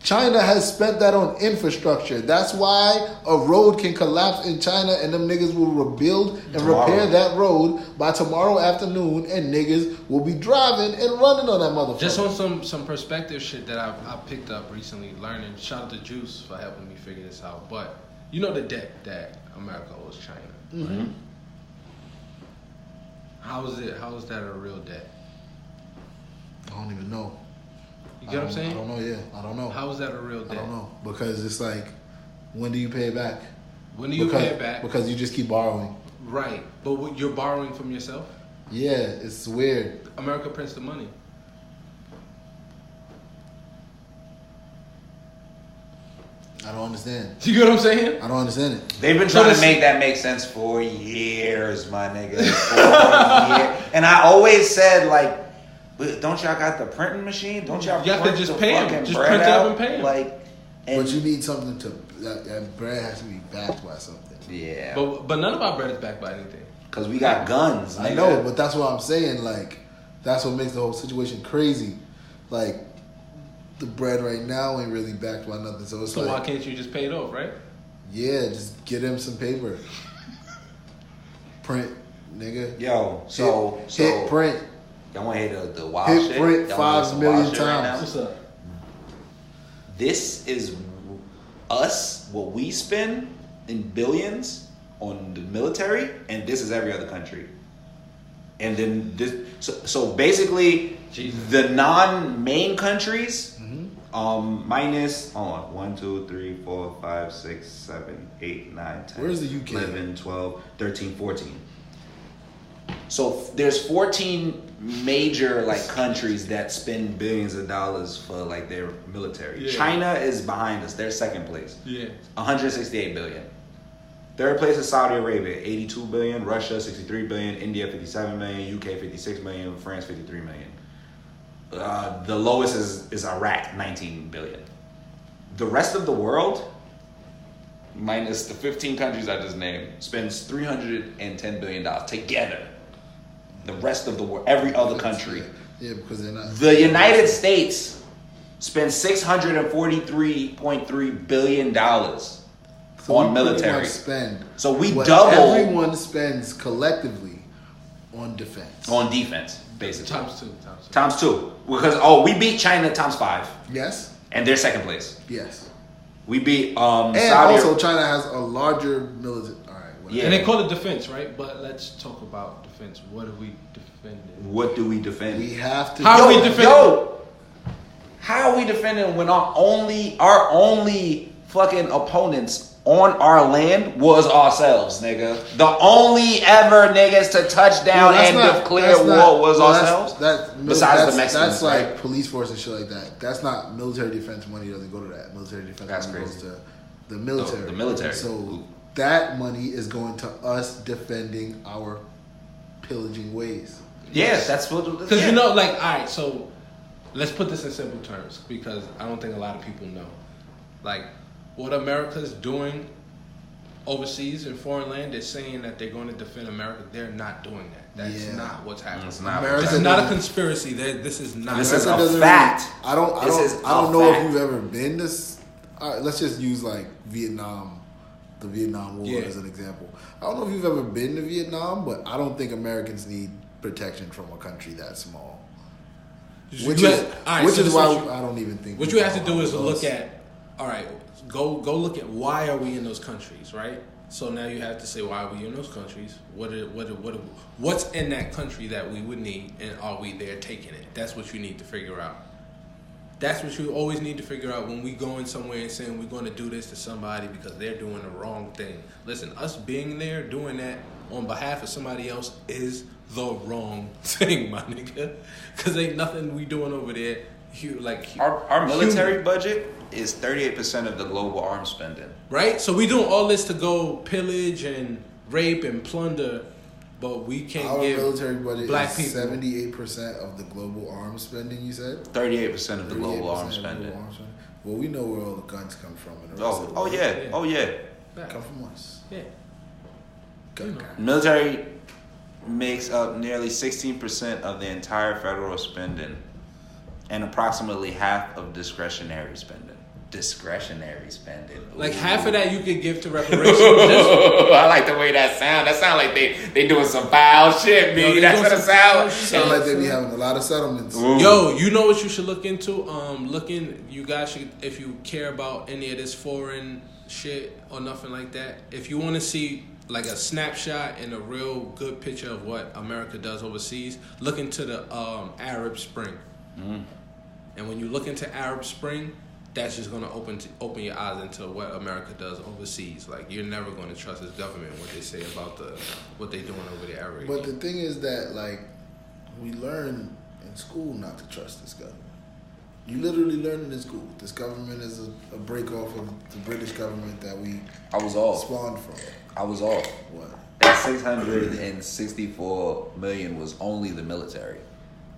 China has spent that on infrastructure. That's why a road can collapse in China and them niggas will rebuild and repair that road by tomorrow afternoon and niggas will be driving and running on that motherfucker. Just on some perspective shit that I picked up recently, learning. Shout out to Juice for helping me figure this out. But you know the debt that America owes China. Mm-hmm. How is that a real debt? I don't even know. You get what I'm saying? I don't know, yeah. I don't know. How is that a real debt? I don't know. Because it's like, when do you pay it back? When do you pay it back? Because you just keep borrowing. Right. But you're borrowing from yourself? Yeah, it's weird. America prints the money. I don't understand. You get what I'm saying? I don't understand it. They've been trying to make that make sense for years, my nigga. And I always said, like, but don't y'all got the printing machine? Don't y'all You have to print just the pay 'em. fucking Just bread print it up out? and pay 'em. Like, and But you need something that bread has to be backed by something. yeah, But none of our bread is backed by anything. because we got guns. I nigga. know, but that's what I'm saying. Like, that's what makes the whole situation crazy. Like, the bread right now ain't really backed by nothing. So it's So like, why can't you just pay it off, right? yeah, just get him some paper. Print, nigga. Yo, hit print. Y'all want to hear the wild Hit shit? print Y'all wanna hear 5 some million wild shit right times. now? up? This is us, what we spend in billions on the military, and this is every other country. And then this, so basically, Jesus. the non-main countries, minus, hold on, 1, 2, 3, 4, 5, 6, 7, 8, 9, 10, Where's the UK? 11, 12, 13, 14. So there's 14 major like countries that spend billions of dollars for like their military. Yeah. China is behind us. They're second place. Yeah. 168 billion. Third place is Saudi Arabia, 82 billion. Russia, 63 billion. India, 57 million. UK, 56 million. France, 53 million. The lowest is Iraq, 19 billion. The rest of the world, minus the 15 countries I just named, spends $310 billion together. The rest of the world, every other country. Yeah, because they're not. The United States spends $643.3 billion So on we pretty military. much spend So we what double everyone spends collectively on defense. on defense, basically. Times two. Times two. Because, we beat China times 5. Yes, And they're second place. yes. We beat And Saudi also, China has a larger military. All right, whatever. Yeah. And they call it defense, right? But let's talk about defense. What are we defending? What do we defend? We have to. How are we defending? How are we defending when our only fucking opponents on our land was ourselves, nigga. The only ever niggas to touch down and declare war was ourselves. Besides the Mexicans, that's like police force and shit like that. That's not military defense money. Doesn't go to that. Military defense money goes to the military. The military. So that money is going to us defending our pillaging ways. Yeah, that's what. Because you know, like, all right, so let's put this in simple terms because I don't think a lot of people know. Like, what America's doing overseas in foreign land, they're saying that they're going to defend America. They're not doing that. That's not what's happening. It's not. This is not a conspiracy. This is not. This is a fact. I don't know if you've ever been this. Let's just use like Vietnam. The Vietnam War as an example. I don't know if you've ever been to Vietnam, but I don't think Americans need protection from a country that small. Which is why I don't even think. What you have to do is look at. All right, go look at why are we in those countries, right? So now you have to say why are we in those countries? What's in that country that we would need, and are we there taking it? That's what you need to figure out. That's what you always need to figure out when we going somewhere and saying we're going to do this to somebody because they're doing the wrong thing. Listen, us being there, doing that on behalf of somebody else is the wrong thing, my nigga. Because ain't nothing we doing over there. Our military budget is 38% of the global arms spending. Right? So we doing all this to go pillage and rape and plunder. But we can't give military budget black is people 78% of the global arms spending. You said 38% of the global arms spending. Well, we know where all the guns come from. Oh yeah. Come from us. Yeah. Military makes up nearly 16% of the entire federal spending, and approximately half of discretionary spending. Like half of that you could give to reparations. I like the way that sound. That sound like they doing some foul shit, B. That's what it sounds. Sound like they be having a lot of settlements. Ooh. Yo, you know what you should look into? You guys should, if you care about any of this foreign shit or nothing like that. If you want to see like a snapshot and a real good picture of what America does overseas, look into the Arab Spring. And when you look into Arab Spring, that's just gonna open your eyes into what America does overseas. Like you're never gonna trust this government what they say about what they doing over there. But the thing is that like we learn in school not to trust this government. You literally learn it in school. This government is a break off of the British government that we spawned from. I was off. What? That 664 million was only the military.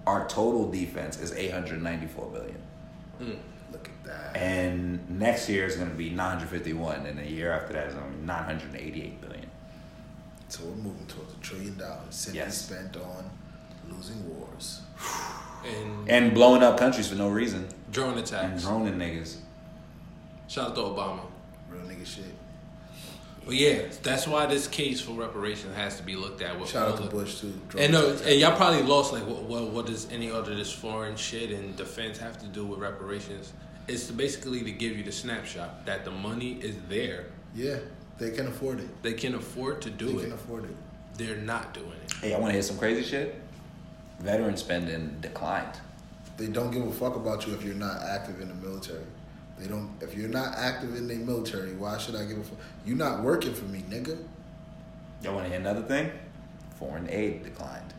Our total defense is 894 billion. Look at that. And next year is going to be 951, and the year after that is going to be 988 billion. So we're moving towards $1 trillion simply spent on losing wars. And blowing up countries for no reason. Drone attacks. And droning niggas. Shout out to Obama. Real nigga shit. But yeah, that's why this case for reparations has to be looked at. Shout out to Bush too. And y'all probably lost like, what does any other this foreign shit and defense have to do with reparations? It's basically to give you the snapshot that the money is there. Yeah, they can afford it. They can afford to do it. They can afford it. They're not doing it. Hey, I want to hear some crazy shit. Veteran spending declined. They don't give a fuck about you if you're not active in the military. They don't. If you're not active in the military, why should I give a fuck? You're not working for me, nigga. Y'all want to hear another thing? Foreign aid declined.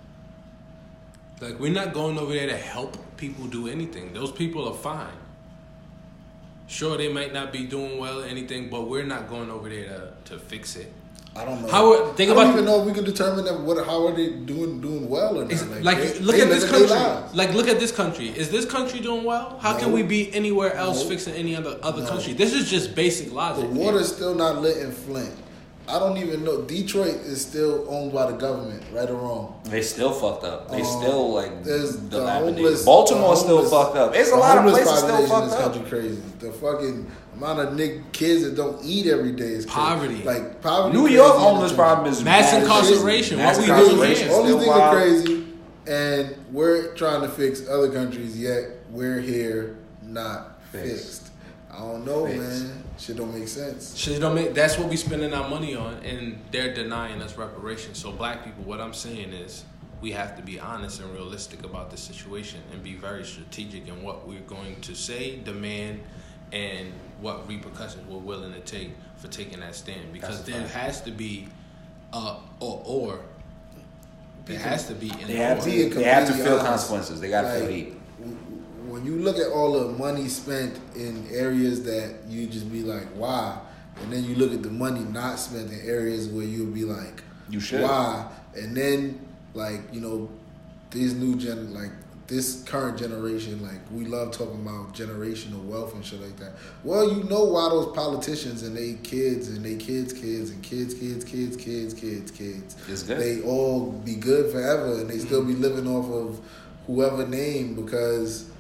Like, we're not going over there to help people do anything. Those people are fine. Sure, they might not be doing well or anything, but we're not going over there to fix it. I don't know. I don't even know if we can determine that. How are they doing well or not? Look at this country. Like, look at this country. Is this country doing well? How can we be anywhere else fixing any other country? This is just basic logic. The water's still not lit in Flint. I don't even know. Detroit is still owned by the government, right or wrong. They still fucked up. They still there's the homeless. Baltimore's still fucked up. There's a lot of places still fucked up. Country crazy. The fucking amount of kids that don't eat every day is crazy. Poverty. Like poverty. New York homeless problem is mass incarceration. What we do here? All these things are crazy, and we're trying to fix other countries. Yet we're here not fixed. I don't know, man. Shit don't make sense. That's what we spending our money on, and they're denying us reparations. So, black people, what I'm saying is, we have to be honest and realistic about the situation, and be very strategic in what we're going to say, demand, and what repercussions we're willing to take for taking that stand, because there has to be or there has to be they have to feel consequences. They got to feel heat. When you look at all the money spent in areas that you just be like, why? And then you look at the money not spent in areas where you'll be like, you should. Why? And then, like, you know, this current generation, like, we love talking about generational wealth and shit like that. Well, you know why those politicians and they kids and they kids and kids, it's good. They all be good forever and they still be living off of whoever name, because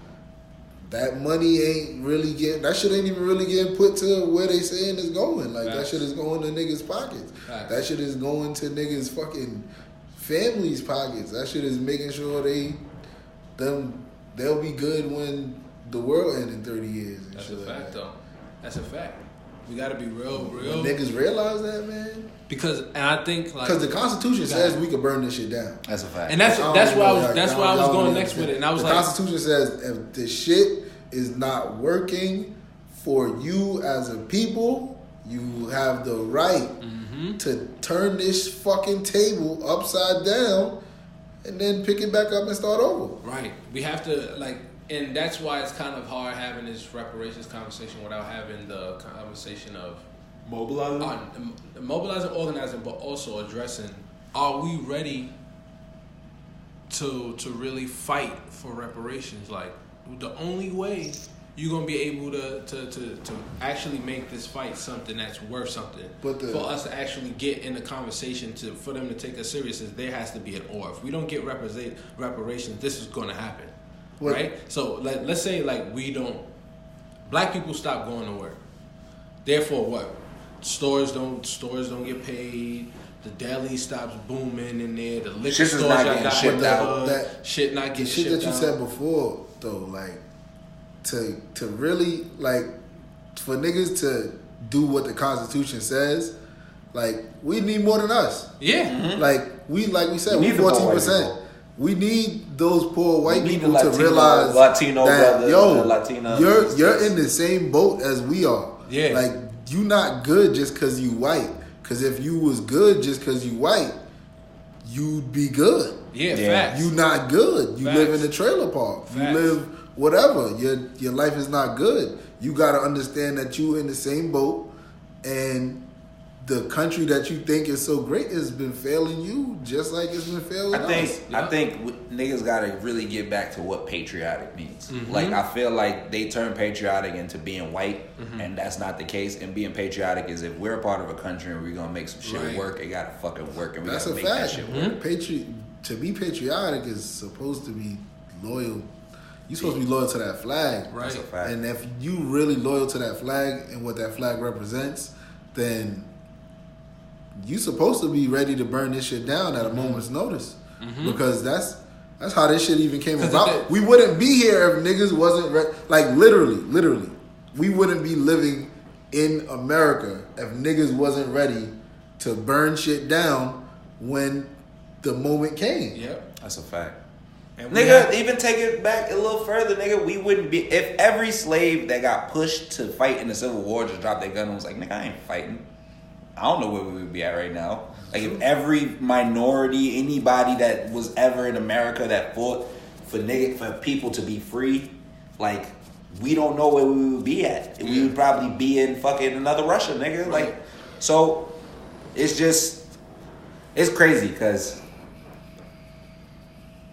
that money ain't really that shit ain't even really getting put to where they saying it's going. Like, that shit is going to niggas' pockets. That shit is going to niggas' fucking families' pockets. That shit is making sure they'll be good when the world ends in 30 years. And that's shit a fact, like though. That's a fact. We gotta be real. When niggas realize that, man. Because, and I think, like, because the Constitution says we could burn this shit down. That's a fact. And that's where I was going next with it. And I was the Constitution says if the shit is not working for you as a people, you have the right to turn this fucking table upside down and then pick it back up and start over. Right. We have to, like, and that's why it's kind of hard having this reparations conversation without having the conversation of mobilizing, organizing, but also addressing, are we ready to really fight for reparations? Like, the only way you're gonna be able to actually make this fight something that's worth something, for us to actually get in the conversation, for them to take us serious, is there has to be an or. If we don't get reparations, this is gonna happen. Right? So, like, let's say, like, black people stop going to work. Therefore, what? Stores don't get paid. The deli stops booming in there. The liquor stores not getting shipped out. Shit not getting shipped out. The shit that you said before, though, like, to really, like, for niggas to do what the Constitution says, like, we need more than us. Yeah. Mm-hmm. Like we said, we 14%. We need those poor white people to realize that, you're in the same boat as we are. Yeah. Like, you not good just because you white. Because if you was good just because you white, you'd be good. Yeah, facts. You not good. You Facts. live in a trailer park. Facts. You live whatever. Your life is not good. You got to understand that you in the same boat, and the country that you think is so great has been failing you just like it's been failing us. I think niggas gotta really get back to what patriotic means. Like, I feel like they turn patriotic into being white, and that's not the case. And being patriotic is, if we're a part of a country and we're gonna make some shit work, it gotta fucking work, and we gotta make that shit work. To be patriotic is supposed to be loyal. You're supposed to be loyal to that flag. Right. That's a fact. And if you really loyal to that flag and what that flag represents, then you supposed to be ready to burn this shit down at a moment's notice, because that's how this shit even came about. We wouldn't be here if niggas wasn't like, literally, we wouldn't be living in America if niggas wasn't ready to burn shit down when the moment came. Yep, that's a fact. And nigga, even take it back a little further, nigga, we wouldn't be, if every slave that got pushed to fight in the Civil War just dropped their gun and was like, nigga, I ain't fighting, I don't know where we would be at right now. Like, if every minority, anybody that was ever in America that fought for people to be free, like, we don't know where we would be at. We would probably be in fucking another Russia, nigga. Right. Like, so it's crazy, because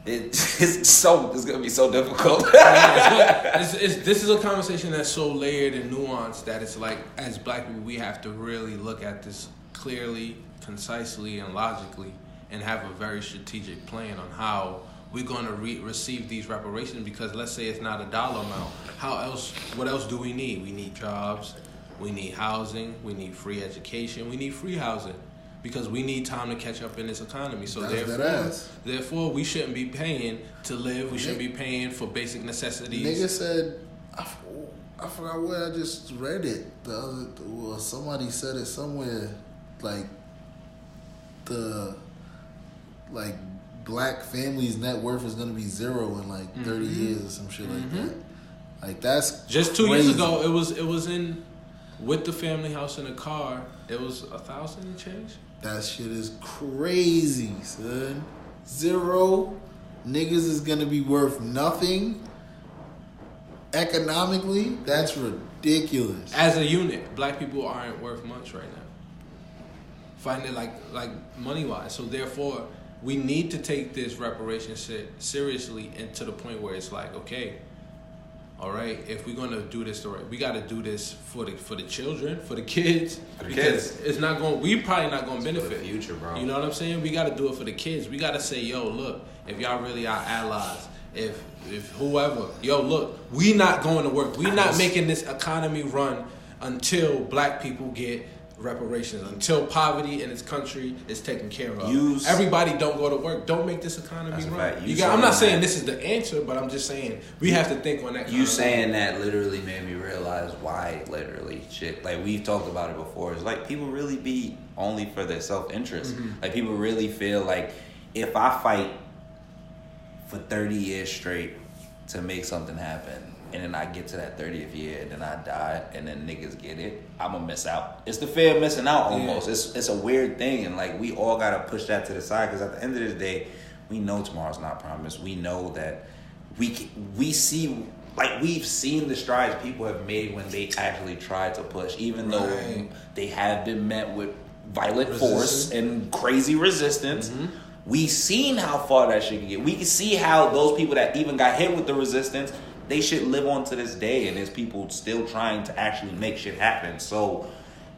it's gonna be so difficult. This is a conversation that's so layered and nuanced that it's like, as black people, we have to really look at this clearly, concisely, and logically, and have a very strategic plan on how we're going to receive these reparations. Because let's say it's not a dollar amount, what else do we need? We need jobs, we need housing, we need free education, we need free housing. Because we need time to catch up in this economy. So therefore, we shouldn't be paying to live. We shouldn't be paying for basic necessities. Nigga said, I forgot where I just read it. Somebody said it somewhere, like, black families' net worth is gonna be zero in like 30 years or some shit like that. Like, that's just 2 years ago. It was in with the family house and the car, it was $1,000 and change. That shit is crazy, son. 0. Niggas is gonna be worth nothing economically. That's ridiculous. As a unit, black people aren't worth much right now. Finding it like money wise. So therefore, we need to take this reparation shit seriously, and to the point where it's like, okay, all right, if we're gonna do this the right, we got to do this for the children, for the kids, because it's not going. We probably not going to benefit. For the future, bro. You know what I'm saying? We got to do it for the kids. We got to say, yo, look, if y'all really are allies, if whoever, yo, look, we not going to work. We not making this economy run until black people get reparations, until poverty in this country is taken care of. Everybody don't go to work. Don't make this economy run. I'm not saying this is the answer, but I'm just saying we have to think on that. You saying that literally made me realize why literally shit. Like, we've talked about it before. It's like people really be only for their self-interest. Like, people really feel like if I fight for 30 years straight to make something happen, and then I get to that 30th year, and then I die, and then niggas get it, I'm gonna miss out. It's the fear of missing out almost. Yeah. It's a weird thing, and like, we all gotta push that to the side, because at the end of the day, we know tomorrow's not promised. We know that we see, like, we've seen the strides people have made when they actually tried to push, even though they have been met with violent force and crazy resistance. We seen how far that shit can get. We can see how those people that even got hit with the resistance, they should live on to this day, and there's people still trying to actually make shit happen. So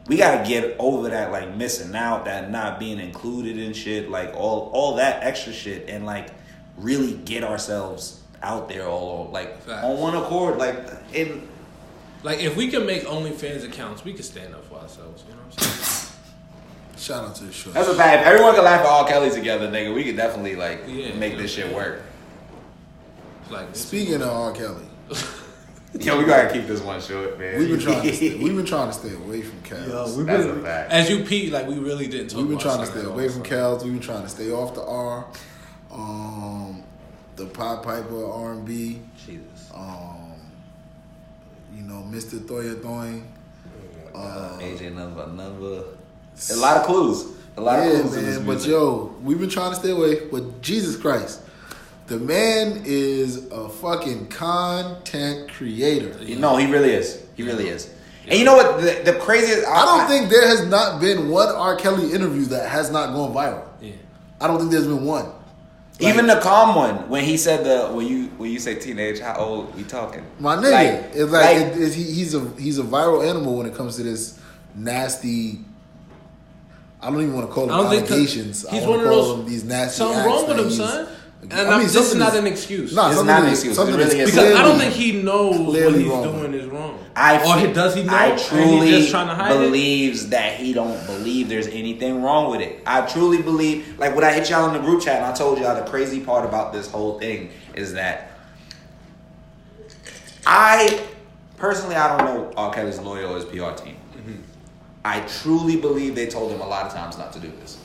we gotta get over that, like, missing out, that not being included in shit, like all that extra shit, and like really get ourselves out there all like on one accord. Like if we can make OnlyFans accounts, we can stand up for ourselves. You know what I'm saying? Shout out to the show. That's a fact. If everyone can laugh at R.Kelly together, nigga, we could definitely make this shit work. Like, speaking of R. Kelly, yo, we gotta keep this one short, man. We've been trying to stay away from Cals. That's a fact. As you peep, like, we really didn't talk. We've been about trying to stay away from Cals. We've been trying to stay off the R. The Pied Piper R&B. Jesus. Mr. Thoya Thoing. AJ number. A lot of clues. A lot of clues in this music. But yo, we've been trying to stay away. But Jesus Christ, the man is a fucking content creator. No, he really is. He really is. And you know what? The craziest... I don't think there has not been one R. Kelly interview that has not gone viral. Yeah. I don't think there's been one. Even the calm one, when he said when you say teenage, how old we talking? My nigga, he's a viral animal when it comes to this nasty... I don't even want to call them allegations. He's one of those. These nasty something acts wrong with him, son. And this is not an excuse. No, it's not an excuse. It really is. Because I don't think he knows what he's doing is wrong. Does he know? I truly just trying to hide believes that he don't believe there's anything wrong with it. I truly believe, like, when I hit y'all in the group chat and I told y'all the crazy part about this whole thing is that I don't know R. Kelly's lawyer or his PR team. I truly believe they told him a lot of times not to do this.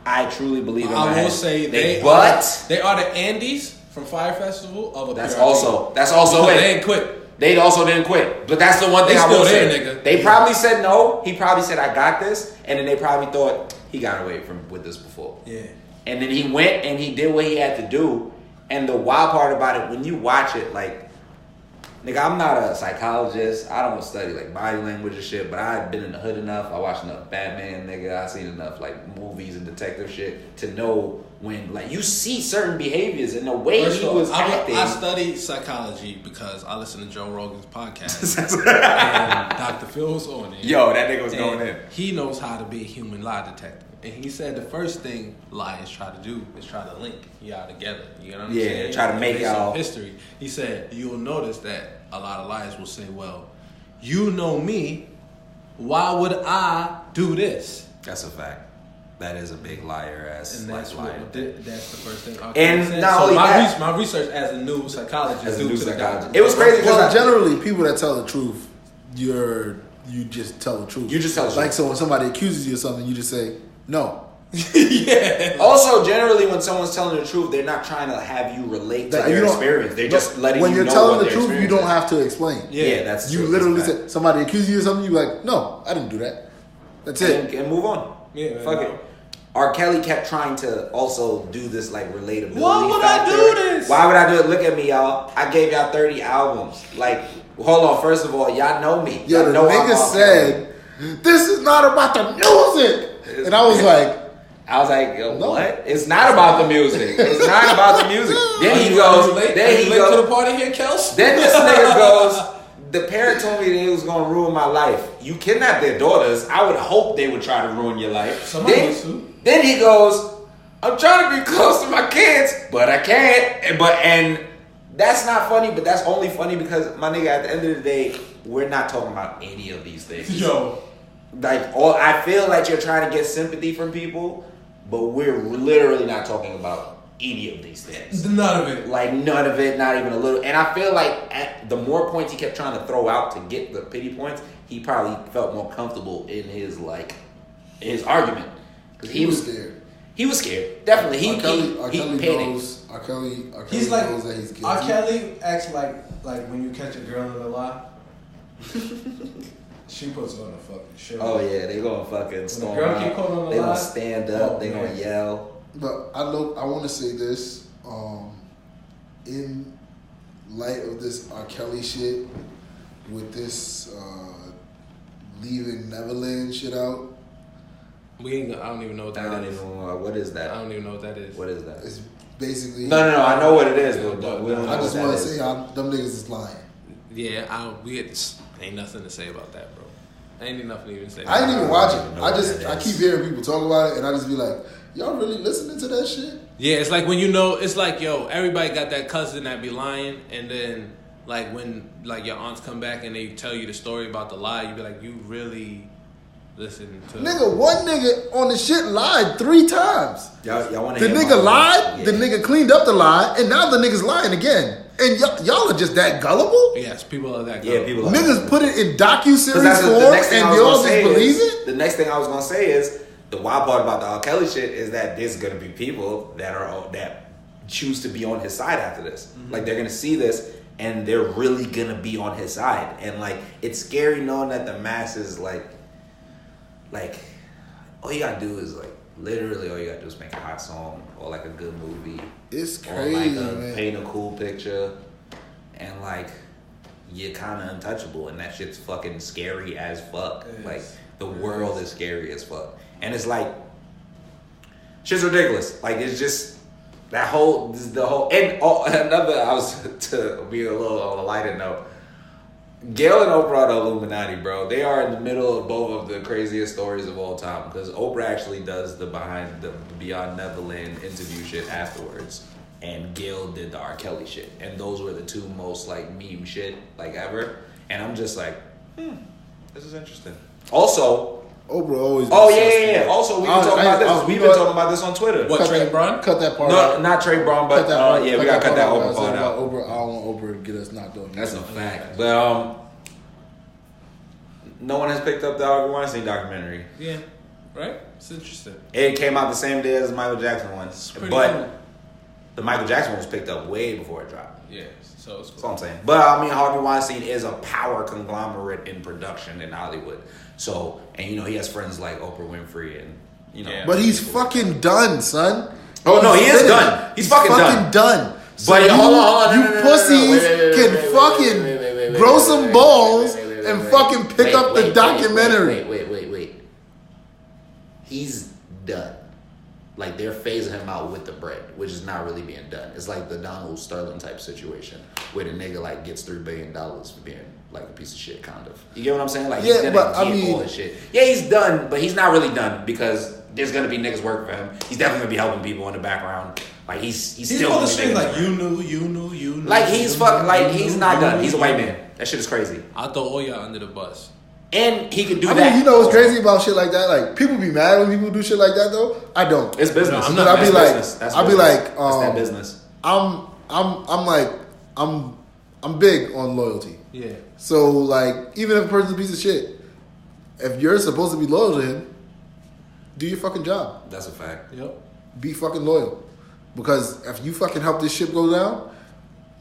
I truly believe in my head. I will say they are the Andes from Fire Festival of a That's also it. They ain't quit. They also didn't quit. But that's the one thing I will say. Nigga. They probably said no. He probably said, I got this. And then they probably thought, he got away with this before. Yeah. And then he went and he did what he had to do. And the wild part about it, when you watch it, like, nigga, I'm not a psychologist. I don't study like body language and shit, but I've been in the hood enough. I watched enough Batman, nigga. I seen enough like movies and detective shit to know when like you see certain behaviors and the way he was acting. I studied psychology because I listened to Joe Rogan's podcast and Dr. Phil was on it. Yo, that nigga was going in. He knows how to be a human lie detector. And he said the first thing liars try to do is try to link y'all together. You know what I'm saying? Yeah, try to make y'all history. He said you'll notice that a lot of liars will say, "Well, you know me. Why would I do this?" That's a fact. That is a big liar ass. And that's liar. That's the first thing. And not only that, my research as a new psychologist. It was crazy because generally people that tell the truth, you just tell the truth. You just tell the truth. Like so when somebody accuses you of something, you just say no. Yeah. Also, generally, when someone's telling the truth, they're not trying to have you relate to their experience. They're just letting you know. When you're telling the truth, you don't have to explain. Yeah, that's you true. literally said somebody accused you of something. You're like, no, I didn't do that. That's it. And move on. Yeah, fuck it. R. Kelly kept trying to also do this like relatability. Why would factor. I do this? Why would I do it? Look at me, y'all. I gave y'all 30 albums. Like, hold on. First of all, y'all know me. Yeah, the nigga said, "This is not about the music," and I was like. Yo, no. What? It's not about the music. It's not about the music. Then he goes. Then he goes to the party here, Kels. Then this nigga goes. The parent told me that it was gonna ruin my life. You kidnapped their daughters. I would hope they would try to ruin your life. Then he goes. I'm trying to be close to my kids, but I can't. And that's not funny. But that's only funny because my nigga. At the end of the day, we're not talking about any of these things. Yo. I feel like you're trying to get sympathy from people, but we're literally not talking about any of these things. None of it. Like, none of it, not even a little. And I feel like the more points he kept trying to throw out to get the pity points, he probably felt more comfortable in his argument. Because he was scared. He was scared. Definitely. He panicked. R. Kelly he's like, knows that he's guilty. R. Kelly acts like when you catch a girl in a lie. She puts on a fucking show. Oh yeah, they gonna fucking storm out. They gonna stand up. They gonna yell. But I want to say this. In light of this R. Kelly shit, with this leaving Neverland shit out. I don't even know what that is. What is that? I don't even know what that is. What is that? It's basically. No. I know what it is. I just want to say, them niggas is lying. Yeah, ain't nothing to say about that, bro. Ain't nothing to even say. I didn't even watch it. I keep hearing people talk about it, and I just be like, y'all really listening to that shit? Yeah, it's like when it's like, yo, everybody got that cousin that be lying, and then like when like your aunts come back and they tell you the story about the lie, you be like, you really listen to nigga. One nigga on the shit lied 3 times. Y'all want the nigga lied, the nigga cleaned up the lie, and now the nigga's lying again. And y'all are just that gullible? Yes, people are that gullible. Yeah, people are. Niggas put it in docu-series form and y'all just believe it? The next thing I was going to say is, the wild part about the R. Kelly shit is that there's going to be people that choose to be on his side after this. Mm-hmm. Like, they're going to see this and they're really going to be on his side. And, like, it's scary knowing that the masses, like, all you got to do is, like, literally all you gotta do is make a hot song or like a good movie. It's crazy, or like man. Paint a cool picture, and like you're kind of untouchable, and that shit's fucking scary as fuck. Like the world is scary as fuck, and it's like shit's ridiculous. Like it's just the whole and another. I was to be a little on a lighter note. Gail and Oprah are the Illuminati, bro. They are in the middle of both of the craziest stories of all time. Because Oprah actually does the Beyond Neverland interview shit afterwards. And Gail did the R. Kelly shit. And those were the 2 most, like, meme shit, like, ever. And I'm just like, this is interesting. Also... Oprah always... Oh, yeah. Also, we've been talking about this. We've been talking about this on Twitter. What, Trey Brown? Cut that part out. No, not Trey Brown, but... we gotta cut that Oprah part out. Oprah, I don't want Oprah to get us knocked on. That's a fact. But, no one has picked up the Harvey Weinstein documentary. Yeah, right? It's interesting. It came out the same day as the Michael Jackson one. But cool. The Michael Jackson one was picked up way before it dropped. Yeah, so it's cool. That's what I'm saying. But, I mean, Harvey Weinstein is a power conglomerate in production in Hollywood. So, and you know, he has friends like Oprah Winfrey and, you know. Yeah. But he's fucking done, son. Oh, no, he is done. He's fucking done. So but hold on. You pussies can fucking grow some balls and fucking pick up the documentary. Wait. He's done. Like, they're phasing him out with the bread, which is not really being done. It's like the Donald Sterling type situation where the nigga, like, gets $3 billion for being, like, a piece of shit, kind of. You get what I'm saying? Like, he's gonna get all this shit. Yeah, he's done, but he's not really done because there's gonna be niggas working for him. He's definitely gonna be helping people in the background. Like, he's still gonna be like, you knew. Like, he's not done. He's a white man. That shit is crazy. I'll throw all y'all under the bus. And he can do that. I mean, you know what's crazy about shit like that? Like, people be mad when people do shit like that, though. I don't. It's business. No, I'm not. I'll be like, that's that business. I'm big on loyalty. Yeah. So, like, even if a person's a piece of shit, if you're supposed to be loyal to him, Do your fucking job. That's a fact. Yep. Be fucking loyal. Because if you fucking help this ship go down,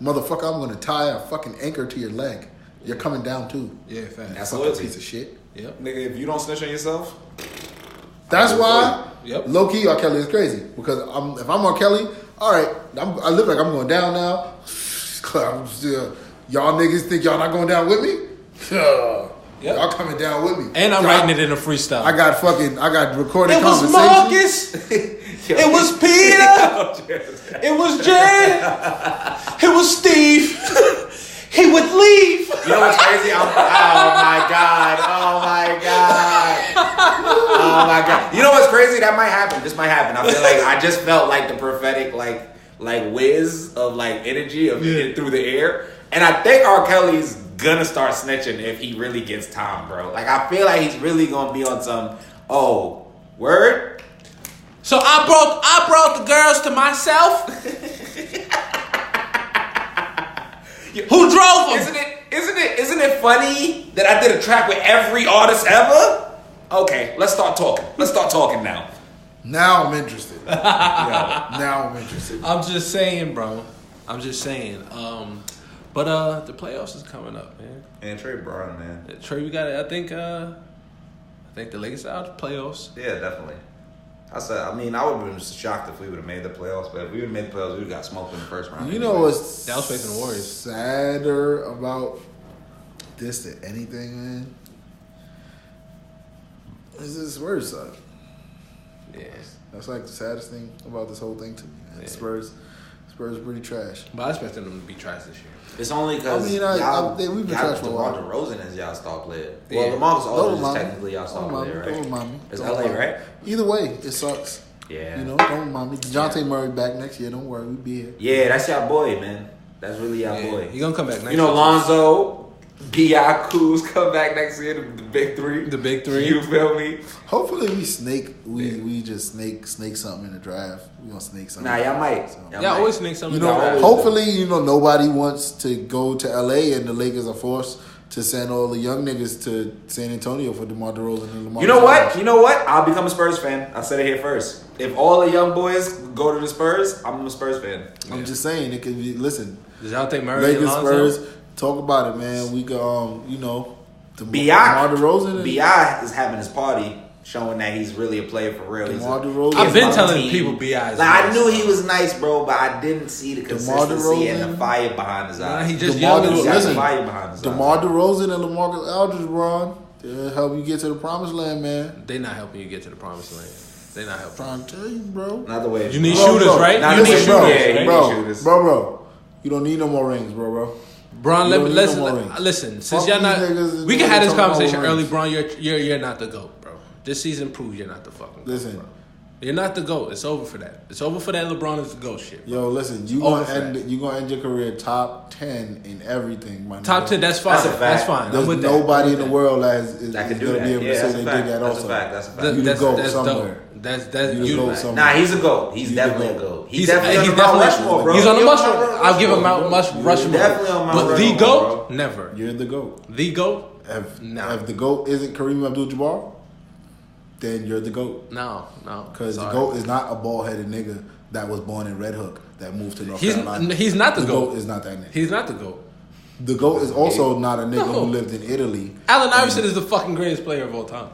motherfucker, I'm gonna tie a fucking anchor to your leg. You're coming down too. Yeah, fact. That's Fucking loyalty. piece of shit. Yep. Nigga, if you don't snitch on yourself, That's why, Yep. low key, R. Kelly is crazy. Because if I'm R. Kelly, all right, I look like I'm going down now. I'm still, y'all niggas think y'all not going down with me? Yep. Y'all coming down with me. And I'm writing it in a freestyle. I got recorded It was conversations. Marcus. It was Peter. It was Jay. It was Steve. He would leave. you know what's crazy? Oh my god! Oh my god! Oh my god! You know what's crazy? That might happen. This might happen. I feel like I just felt like the prophetic like whiz of like energy of it through the air, and I think R. Kelly's gonna start snitching if he really gets time, bro. Like I feel like he's really gonna be on some word. So I brought the girls to myself. Who drove them? Isn't it funny that I did a track with every artist ever? Okay, let's start talking. Let's start talking now. Now I'm interested. Now I'm interested. I'm just saying, bro. I'm just saying. But the playoffs is coming up, man. And Trey Brown, man. Trey, we got it. I think the Lakers are out of playoffs. Yeah, definitely. I would have been shocked if we would have made the playoffs, but if we would have made the playoffs, we would have got smoked in the first round. You know what's Dallas facing the Warriors. Sadder about this than anything, man? Is this Spurs suck. Yeah. That's like the saddest thing about this whole thing to me, man. Yeah. Spurs pretty trash. But I expected them to be trash this year. It's only because we've been trash for a while. DeMar DeRozan as y'all star player. Yeah. Well, LaMarcus Don't Aldridge is remind me. technically y'all star Don't remind player, me. Don't right? remind me. It's Don't LA, remind me. right? Either way, it sucks. Yeah. You know, don't remind me. DeJounte Murray back next year. Don't worry, we be here. Yeah, that's y'all boy, man. That's really y'all boy. He gonna come back next You know, year. Lonzo, B.I. Kuz come back next year. The big three. The big three. You feel me? Hopefully we just snake something in the draft. We gonna snake something. Nah, y'all might. So, Y'all always think something. You know, about hopefully, nobody wants to go to LA and the Lakers are forced to send all the young niggas to San Antonio for DeMar DeRozan and Lamar. You know what? You know what? I'll become a Spurs fan. I said it here first. If all the young boys go to the Spurs, I'm a Spurs fan. I'm just saying it could be. Listen, Does y'all think Murray Lakers, and Lonzo? Spurs, talk about it, man. We go, B.I. DeMar DeRozan. B.I. is having his party, showing that he's really a player for real. DeMar DeRozan. I've been on the telling team. people B.I. is Like, I nice. knew he was nice, bro, but I didn't see the DeMar consistency and the DeRozan. fire behind his eyes. he just DeMar young. He as- got listen, fire behind his DeMar eyes. DeRozan and LaMarcus Aldridge, bro, they'll help you get to the promised land, man. They not helping you get to the promised land. They not helping. Trying to tell you, bro. Not the way. You need Bro, shooters, bro. right? Nah, You need listen, shooters. bro. Yeah, he bro, need shooters. bro. You don't need no more rings, bro. Bron, You don't need listen, no more rings. listen. Since Fuck y'all not, these niggas we can have this talking about conversation rings. early. Bron, you're not the GOAT, bro. This season proves you're not the fucking GOAT, Listen. bro. You're not the GOAT. It's over for that. It's over for that. LeBron is the GOAT shit. Yo, listen, you Over gonna for end your career top 10 in everything, my Top nigga. 10. That's fine. That's a fact. That's fine. There's I'm with nobody that. in the world that That can do gonna that. be able Yeah, to say that's they a did fact. that That's also. a fact. That's a fact. You the That's GOAT dope. somewhere. That's You the you. GOAT Right. somewhere. Nah, he's a GOAT. He's You definitely the a GOAT. GOAT. He's definitely on he's the Mount definitely- Rushmore, bro. He's on the He Rushmore. Mount I'll give him Rushmore, Mount bro. Rushmore. Definitely on Mount But the Rushmore, GOAT, bro. never. You're the GOAT. The GOAT, If No. the GOAT isn't Kareem Abdul-Jabbar, then you're the GOAT. no. Because the Sorry. GOAT is not a bald-headed nigga that was born in Red Hook that moved to North Carolina. He's not the GOAT. GOAT is not that nigga. He's not the GOAT. The GOAT is also not a nigga No. who lived in Italy. Allen Iverson is the fucking greatest player of all time.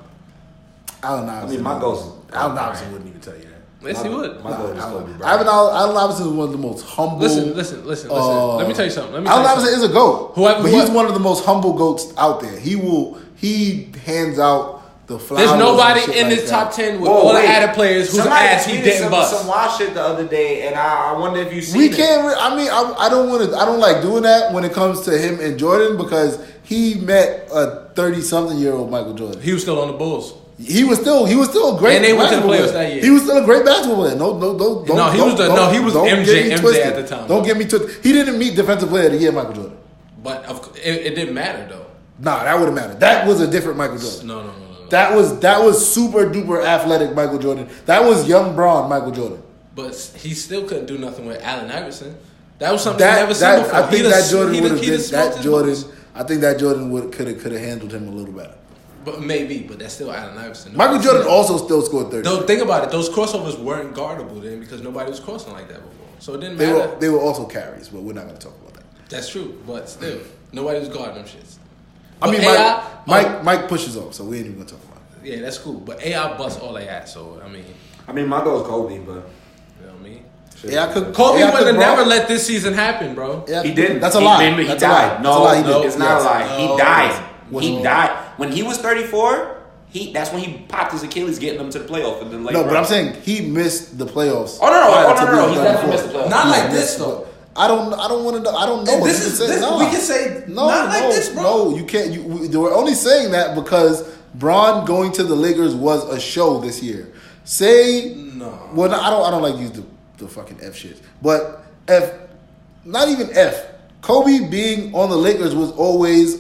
Allen Iverson. my GOAT's Allen Iverson wouldn't even tell you that. Yes, he would. My GOAT is Kobe Allen Bryant. Iverson is one of the most humble. Listen. Let me tell you something. Allen Iverson is a GOAT. Whoever- but he's one of the most humble GOATs out there. He hands out the flowers. There's and nobody shit in like this that. top 10 with Whoa, all wait. the added players whose Somebody ass he tweeted didn't bust. some wild shit the other day, and I wonder if you seen We it. can't. I don't like doing that when it comes to him and Jordan because he met a 30-something-year-old Michael Jordan. He was still on the Bulls. He was still a great. And they went to the basketball playoffs player. that year. He was still a great basketball player. No, he was don't MJ get me twisted. at the time, Don't though. get me twisted. He didn't meet Defensive Player of the Year, Michael Jordan. But it didn't matter, though. Nah, that wouldn't matter. That was a different Michael Jordan. No. That was super duper athletic Michael Jordan. That was young Braun Michael Jordan. But he still couldn't do nothing with Allen Iverson. That was something That, he never seen that before. I think that Jordan would have he been smoked that his Jordan. balls. I think that Jordan could have handled him a little better. But maybe, but that's still Allen Iverson. Michael Jordan also still scored 30. Don't think about it. Those crossovers weren't guardable then because nobody was crossing like that before. So it didn't matter. They were also carries, but we're not going to talk about that. That's true, but still, nobody was guarding them shits. I mean, AI, Mike pushes off, so we ain't even going to talk about it. Yeah, that's cool. But AI busts all they had, so I mean, my goal is Kobe, but you know what I mean? AI Kobe would could have never let this season happen, bro. Yeah, he didn't. That's a lie. He That's died. a lie. He did. It's not a lie. No. He died. He died. When he was 34, that's when he popped his Achilles getting them to the playoff. And then No, but I'm saying he missed the playoffs. Oh, no. He Prior to definitely missed the playoffs. Not like this though. I don't want to. I don't know. And what this you is can say. this, Nah. we can say not like this, bro. No, you can't. We're only saying that because Bron going to the Lakers was a show this year. Say No. Well, no, I don't like to use the fucking F shit. But not even F. Kobe being on the Lakers was always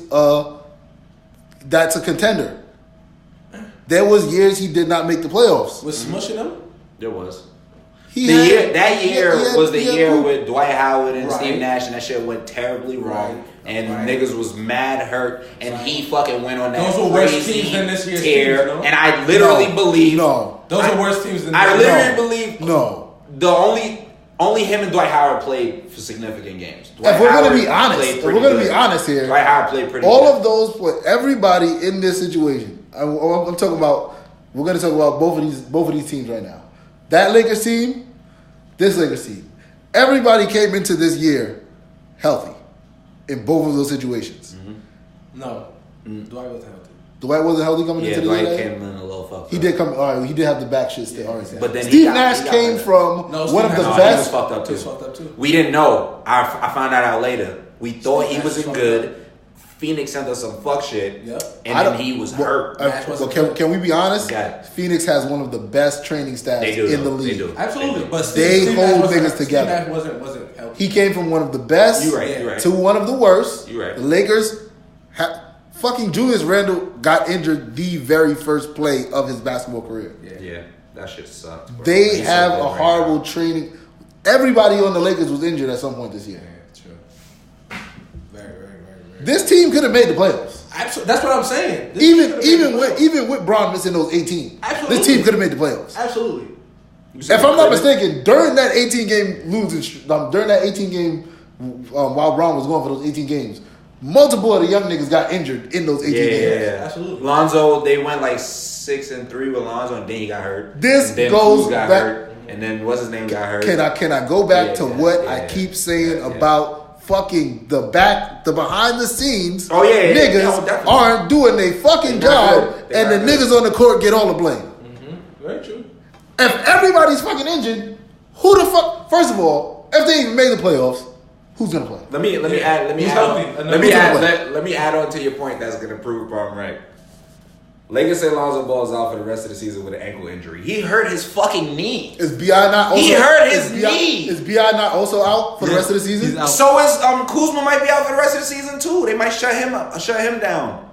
that's a contender. There was years he did not make the playoffs. Was smushing them? There was. That year was the year with Dwight Howard and Right. Steve Nash, and that shit went terribly wrong. Right. And Right. niggas was mad hurt, and he fucking went on that Those were worse crazy teams than this year's tear. teams, no? And I literally believe Those are worse teams than I this. literally believe No. the only him and Dwight Howard played for significant games. Dwight If we're Howard gonna be honest, played if we're pretty gonna good. be honest here, Dwight Howard played pretty all good. of those, everybody in this situation. I'm talking about. We're gonna talk about both of these teams right now. That Lakers team, this Lakers team. Everybody came into this year healthy in both of those situations. No. Dwight wasn't healthy. Dwight wasn't healthy coming Yeah, into the Dwight year. came in a little fucked He up. did come. All right, he did have the back shit still. All right, But then Steve he got Nash came better. from No, one of Steve the Nash- He was best. fucked up He was too. fucked up too. We didn't know. I found that out later. We thought he Nash wasn't fucked good. up. Phoenix sent us some fuck shit. Yep. And then he was hurt. Can we be honest? Got it. Phoenix has one of the best training staffs They do, in the though. league. They do. Absolutely, but They Steve hold Nash wasn't- niggas together. Steve Nash wasn't healthy. He came from one of the best You right. You right. to one of the worst. You right. The Lakers, fucking Julius Randle got injured the very first play of his basketball career. Yeah, that shit sucked. Bro. They He's have so good a right horrible now. training. Everybody on the Lakers was injured at some point this year. Yeah, true. Very. This team could have made the playoffs. Absolutely. That's what I'm saying. This team could've made the playoffs. Even with Bron missing those 18, Absolutely. this team could have made the playoffs. Absolutely. If I'm not mistaken, during that 18 game losing, during that 18 game, while Bron was going for those 18 games, multiple of the young niggas got injured in those 18 games. Yeah. Absolutely. Lonzo, they went like 6-3 with Lonzo, and then he got hurt. This and then goes Kuz got back- hurt, and then what's his name got hurt. Can I go back to what I yeah. keep saying Yeah. about fucking the behind the scenes? Oh, yeah, niggas no, definitely. aren't doing their fucking They're not job, good. They're and the not good. niggas on the court get all the blame. Very true. If everybody's fucking injured, who the fuck? First of all, if they even made the playoffs, who's gonna play? Let me add Who's healthy? let me add on to your point that's gonna prove I'm right. Lakers say Lonzo Ball's out for the rest of the season with an ankle injury. He hurt his fucking knee. Is Bi not also? He hurt his is Bi knee. Is Bi not also out for the rest of the season? He's out. So is Kuzma might be out for the rest of the season too. They might shut him down.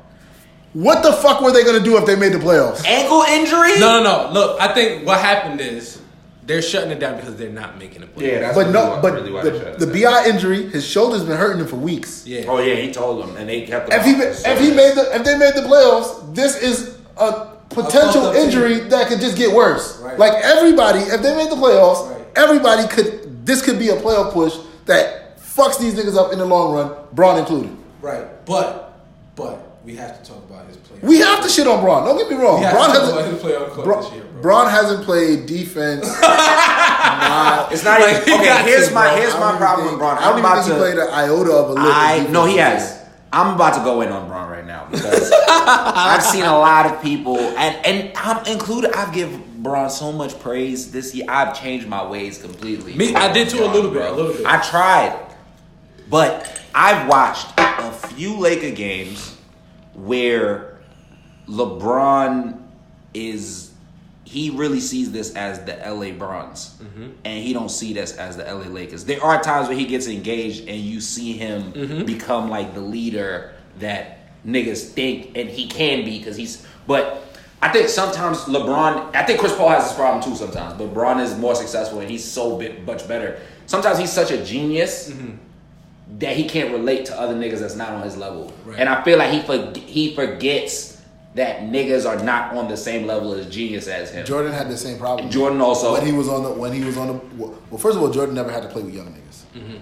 What the fuck were they gonna do if they made the playoffs? Ankle injury? No. Look, I think what happened is they're shutting it down because they're not making the playoffs. Yeah, that's But no, but really why they shut it the down. Bi injury, his shoulder's been hurting him for weeks. Yeah. Oh yeah, he told them, and they kept him. If they made the playoffs, this is a potential fucked up injury team. that could just get worse. Right. Like everybody, if they made the playoffs, Right. everybody could. This could be a playoff push that fucks these niggas up in the long run, Bron included. Right. But we have to talk about his play. We have to shit on Bron. Don't get me wrong. We have Bron to talk about his hasn't. play on court this year, bro. Bron hasn't played defense. It's not Like, even he okay. got Here's to, my bro. here's I my don't problem even with Bron. think- I don't I'm even about think he played to. an iota of a lick. No, he has. I'm about to go in on Bron right now because I've seen a lot of people, and I'm included. I've given Bron so much praise this year. I've changed my ways completely. Me, I did too, a little bit, Bro. a little bit. I tried, but I've watched a few Laker games where LeBron he really sees this as the LA Bronze, and he don't see this as the LA Lakers. There are times where he gets engaged, and you see him become like the leader that niggas think, and he can be because he's. But I think sometimes LeBron. I think Chris Paul has this problem too sometimes, but Bron is more successful, and he's so much better. Sometimes he's such a genius that he can't relate to other niggas that's not on his level, Right. and I feel like he forgets that niggas are not on the same level as genius as him. Jordan had the same problem. Jordan also when he was on the well, first of all, Jordan never had to play with young niggas. Mm-hmm.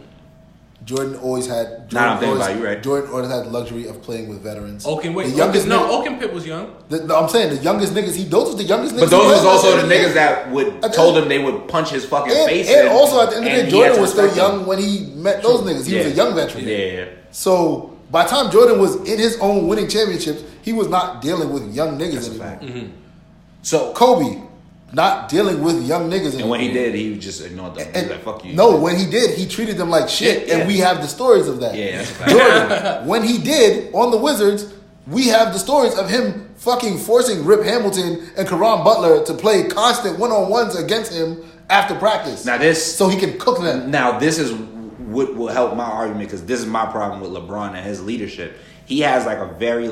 Jordan always had. I'm thinking about you, right? Jordan always had the luxury of playing with veterans. Oaken was young. I'm saying the youngest niggas. Those was the youngest niggas. But those was also the niggas that told him they would punch his fucking face. And also at the end of the day, Jordan was still young when he met those niggas. He was a young veteran. Yeah. So by the time Jordan was in his own winning championships, he was not dealing with young niggas anymore. Mm-hmm. So Kobe. Not dealing with young niggas anymore. And when he did, he just ignored them. He was like, fuck you. No, when he did, he treated them like shit, and we have the stories of that. Yeah, that's a fact. Jordan, when he did on the Wizards, we have the stories of him fucking forcing Rip Hamilton and Caron Butler to play constant one-on-ones against him after practice. So he can cook them. Now this is what will help my argument, because this is my problem with LeBron and his leadership. He has like a very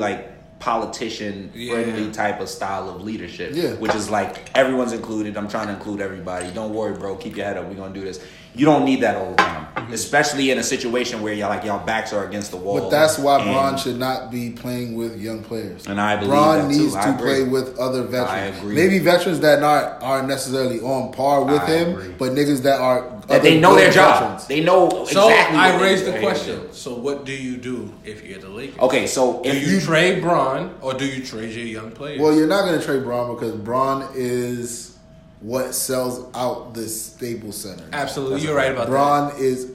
politician friendly type of style of leadership, which is like everyone's included. I'm trying to include everybody. Don't worry, bro. Keep your head up. We're gonna do this. You don't need that all the time, especially in a situation where y'all backs are against the wall. But that's why Bron should not be playing with young players. And I believe Bron that needs too. to play with other veterans. I agree. Maybe veterans that aren't necessarily on par with him, but niggas that are that they know their job. Veterans. They know so exactly. I raised the question. So what do you do if you're the Lakers? Okay, so do you trade Bron or do you trade your young players? Well, you're not going to trade Bron because Bron is what sells out the Staples Center. Absolutely, you're right about Bron is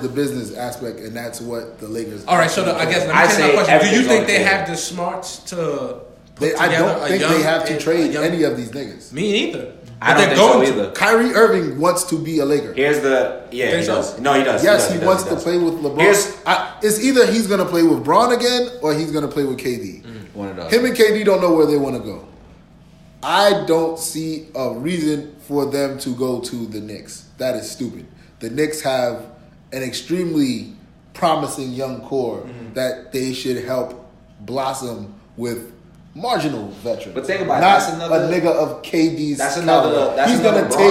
the business aspect, and that's what the Lakers. All right, so I guess let me take my question. Do you think they have the smarts to? I don't think they have to trade any of these niggas. Me either. I don't think so either. Kyrie Irving wants to be a Laker. Here's the he does. No, he does. Yes, he wants to play with LeBron. It's either he's going to play with Bron again or he's going to play with KD. One of those. Him and KD don't know where they want to go. I don't see a reason for them to go to the Knicks. That is stupid. The Knicks have an extremely promising young core that they should help blossom with marginal veterans. But think about not a nigga of KD's. That's another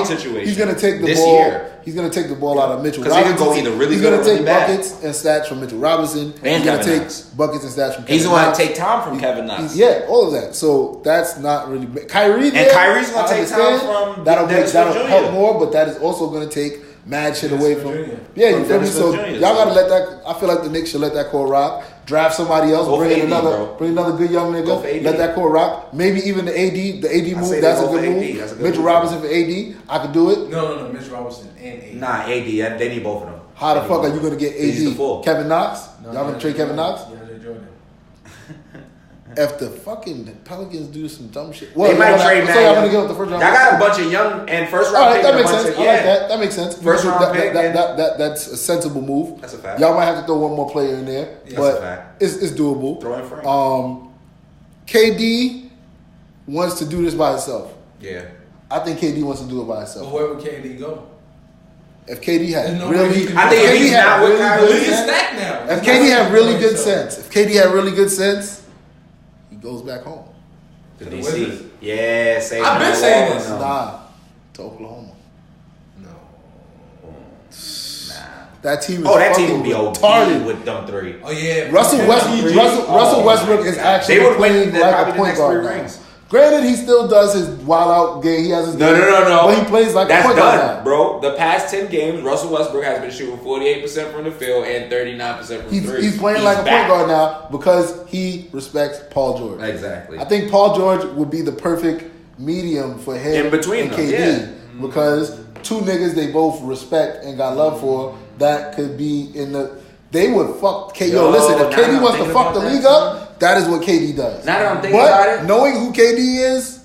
situation. He's gonna take the this ball. Year. He's gonna take the ball out of Mitchell Robinson. Robinson. He can go either really he's good gonna or take really bad. buckets and stats from Mitchell Robinson. And he's gonna take Knox. buckets and stats from Kevin He's gonna Knox. take time from Kevin Knox. Yeah, all of that. So that's not really Kyrie. And Kyrie's gonna take time from that'll Jr. help more, but that is also gonna take mad shit away from. Yeah, you feel me? So y'all gotta let that. I feel like the Knicks should let that core rock. Draft somebody else. Bring another good young nigga. Let that core rock. Maybe even the AD move. That's a good move. Mitchell Robinson for AD. I could do it. No. Mitchell Robinson and AD. Nah, AD. They need both of them. How the fuck are you gonna get AD? Kevin Knox? Y'all gonna trade Kevin Knox? If the fucking Pelicans do some dumb shit, they might trade now. So y'all gonna give up the first round? Y'all got a bunch of young and first round. All right, that makes sense. I like that. That makes sense. First round pick. That's a sensible move. That's a fact. Y'all might have to throw one more player in there, but it's doable. Throw in Frank. KD wants to do this by himself. Yeah, I think KD wants to do it by himself. But where would KD go? If KD had I think if he's not with Kyrie, he's stacked now. If KD had really good sense, he goes back home to DC. Yeah, I've been saying this. Nah, to Oklahoma. No. Nah. That team is that team would be retarded with them three. Oh yeah. Russell Westbrook is actually playing like a point guard now. Granted, he still does his wild out game. He has his game. No. But he plays like that's a point guard now. Bro. The past 10 games, Russell Westbrook has been shooting 48% from the field and 39% from three. He's playing like a point guard now because he respects Paul George. Exactly. I think Paul George would be the perfect medium for him in between and KD because two niggas they both respect and got love for that could be in the. They would fuck KD. Yo, listen, if KD wants to fuck the league up, that is what KD does. Now that I'm thinking about it, knowing who KD is,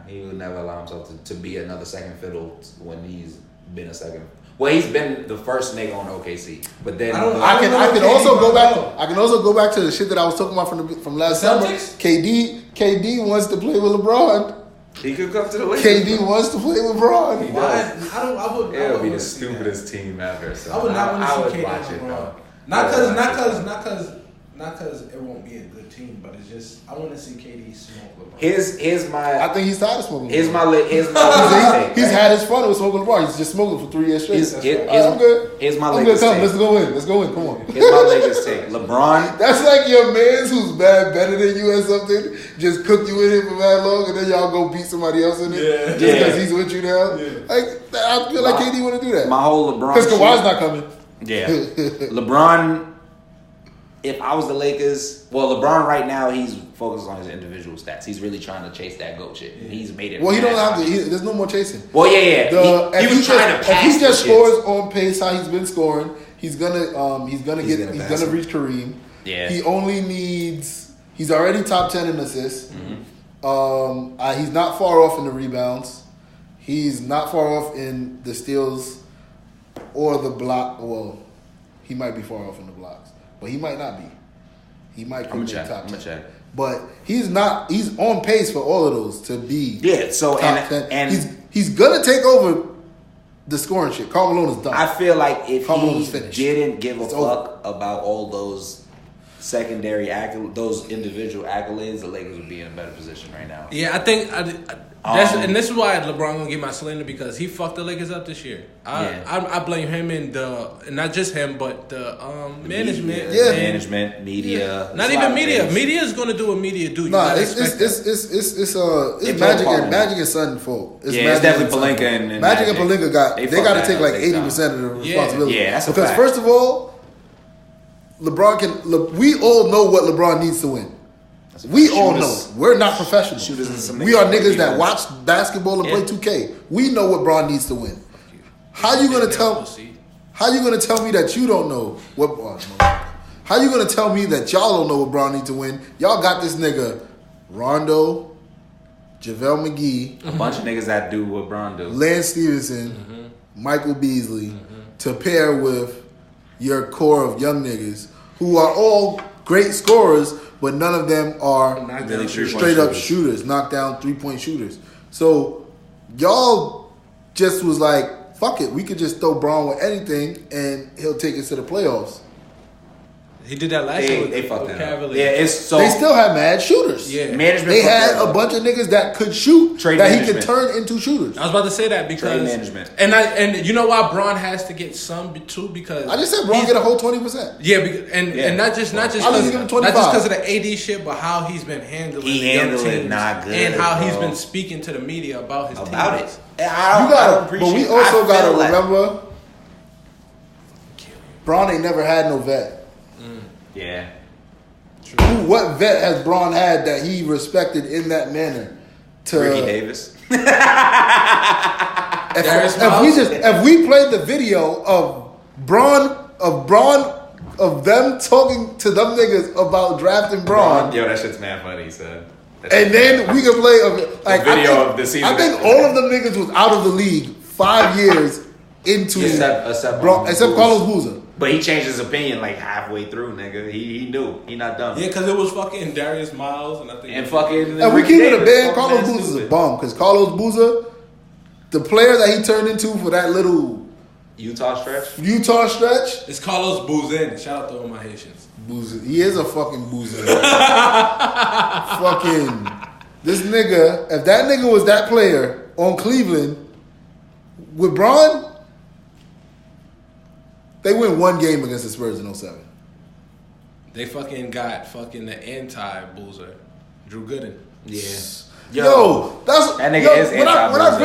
he would never allow himself to be another second fiddle when he's been a second. Well, he's been the first nigga on OKC, but then I can also go back to the shit that I was talking about from last summer. KD wants to play with LeBron. He could come to the Lakers. KD wants to play with LeBron. He does. It would be the stupidest team ever. So I would not want to see KD watch it though. Not not because it won't be a good team, but it's just I want to see KD smoke LeBron. Here's my. I think he's tired of smoking. Here's my he's had his fun with smoking LeBron. He's just smoking for 3 years straight. I'm good. Here's my Lakers take. Let's go in. Come on. Here's my Lakers take. LeBron. That's like your man who's better than you or something. Just cooked you in it for that long, and then y'all go beat somebody else in it. Just because he's with you now. Like I feel like KD want to do that. My whole LeBron. Because Kawhi's not coming. Yeah. LeBron. If I was the Lakers, LeBron right now, he's focused on his individual stats. He's really trying to chase that GOAT shit. He's made it. Well, he don't have to. There's no more chasing. Well, yeah. He was trying to pass. If he just scores on pace how he's been scoring, he's gonna reach Kareem. Yeah. He only needs. He's already top 10 in assists. Mm-hmm. He's not far off in the rebounds. He's not far off in the steals or the block. Well, he might be far off in the blocks. But he might not be. He might come in top 10. I'm gonna check. But he's not. He's on pace for all of those to be. Yeah. So top 10. And he's gonna take over the scoring shit. Karl Malone is done. I feel like if he didn't give a fuck about all those secondary those individual accolades, the Lakers would be in a better position right now. Yeah, I think and this is why LeBron gonna get my slander because he fucked the Lakers up this year. I blame him and not just him, but the management. Management, media. Not even media. Media is gonna do what media do. Nah, it's Magic and Son fault. It's definitely Pelinka and Magic and Pelinka got to take like 80% of the responsibility. Yeah, that's because first of all, LeBron we all know what LeBron needs to win. We all know it. We're not professionals. We are niggas that watch basketball and play 2K. We know what LeBron needs to win. How you gonna tell me that you don't know what? How you gonna tell me that y'all don't know what LeBron needs to win? Y'all got this nigga Rondo, JaVale McGee, a bunch of niggas that do what LeBron do. Lance Stevenson, Michael Beasley, to pair with your core of young niggas who are all great scorers. But none of them are really straight up shooters, knockdown 3-point shooters. So y'all just was like, fuck it, we could just throw Braun with anything and he'll take us to the playoffs. He did that last year. They fucked that up. Yeah, they still have mad shooters. Yeah, they had a bunch of niggas that could shoot he could turn into shooters. I was about to say that because trade management. And you know why Braun has to get some too because I just said Braun get a whole 20%. Yeah, and not just because of the AD shit, but how he's been handling it not good, and how he's been speaking to the media about his teammates. But we also gotta remember, Braun ain't never had no vet. Yeah. What vet has Braun had that he respected in that manner? Ricky Davis. If we played the video of them talking to them niggas about drafting Braun, yo, that shit's mad funny, son. And then we can play a video of the season. I think all of them niggas was out of the league 5 years into except Carlos Boozer. But he changed his opinion like halfway through, nigga. He knew. He not done. Yeah, because it was fucking Darius Miles and I think... And fucking... And we keep it a band. Carlos Boozer is a bum. Because Carlos Boozer, the player that he turned into for that little... Utah stretch? It's Carlos Boozer. Shout out to all my Haitians. Boozer. He is a fucking boozer. Fucking... This nigga, if that nigga was that player on Cleveland with Braun... They win one game against the Spurs in 07. They fucking got the anti-Boozer, Drew Gooden. Yeah. That nigga is anti-Boozer. When I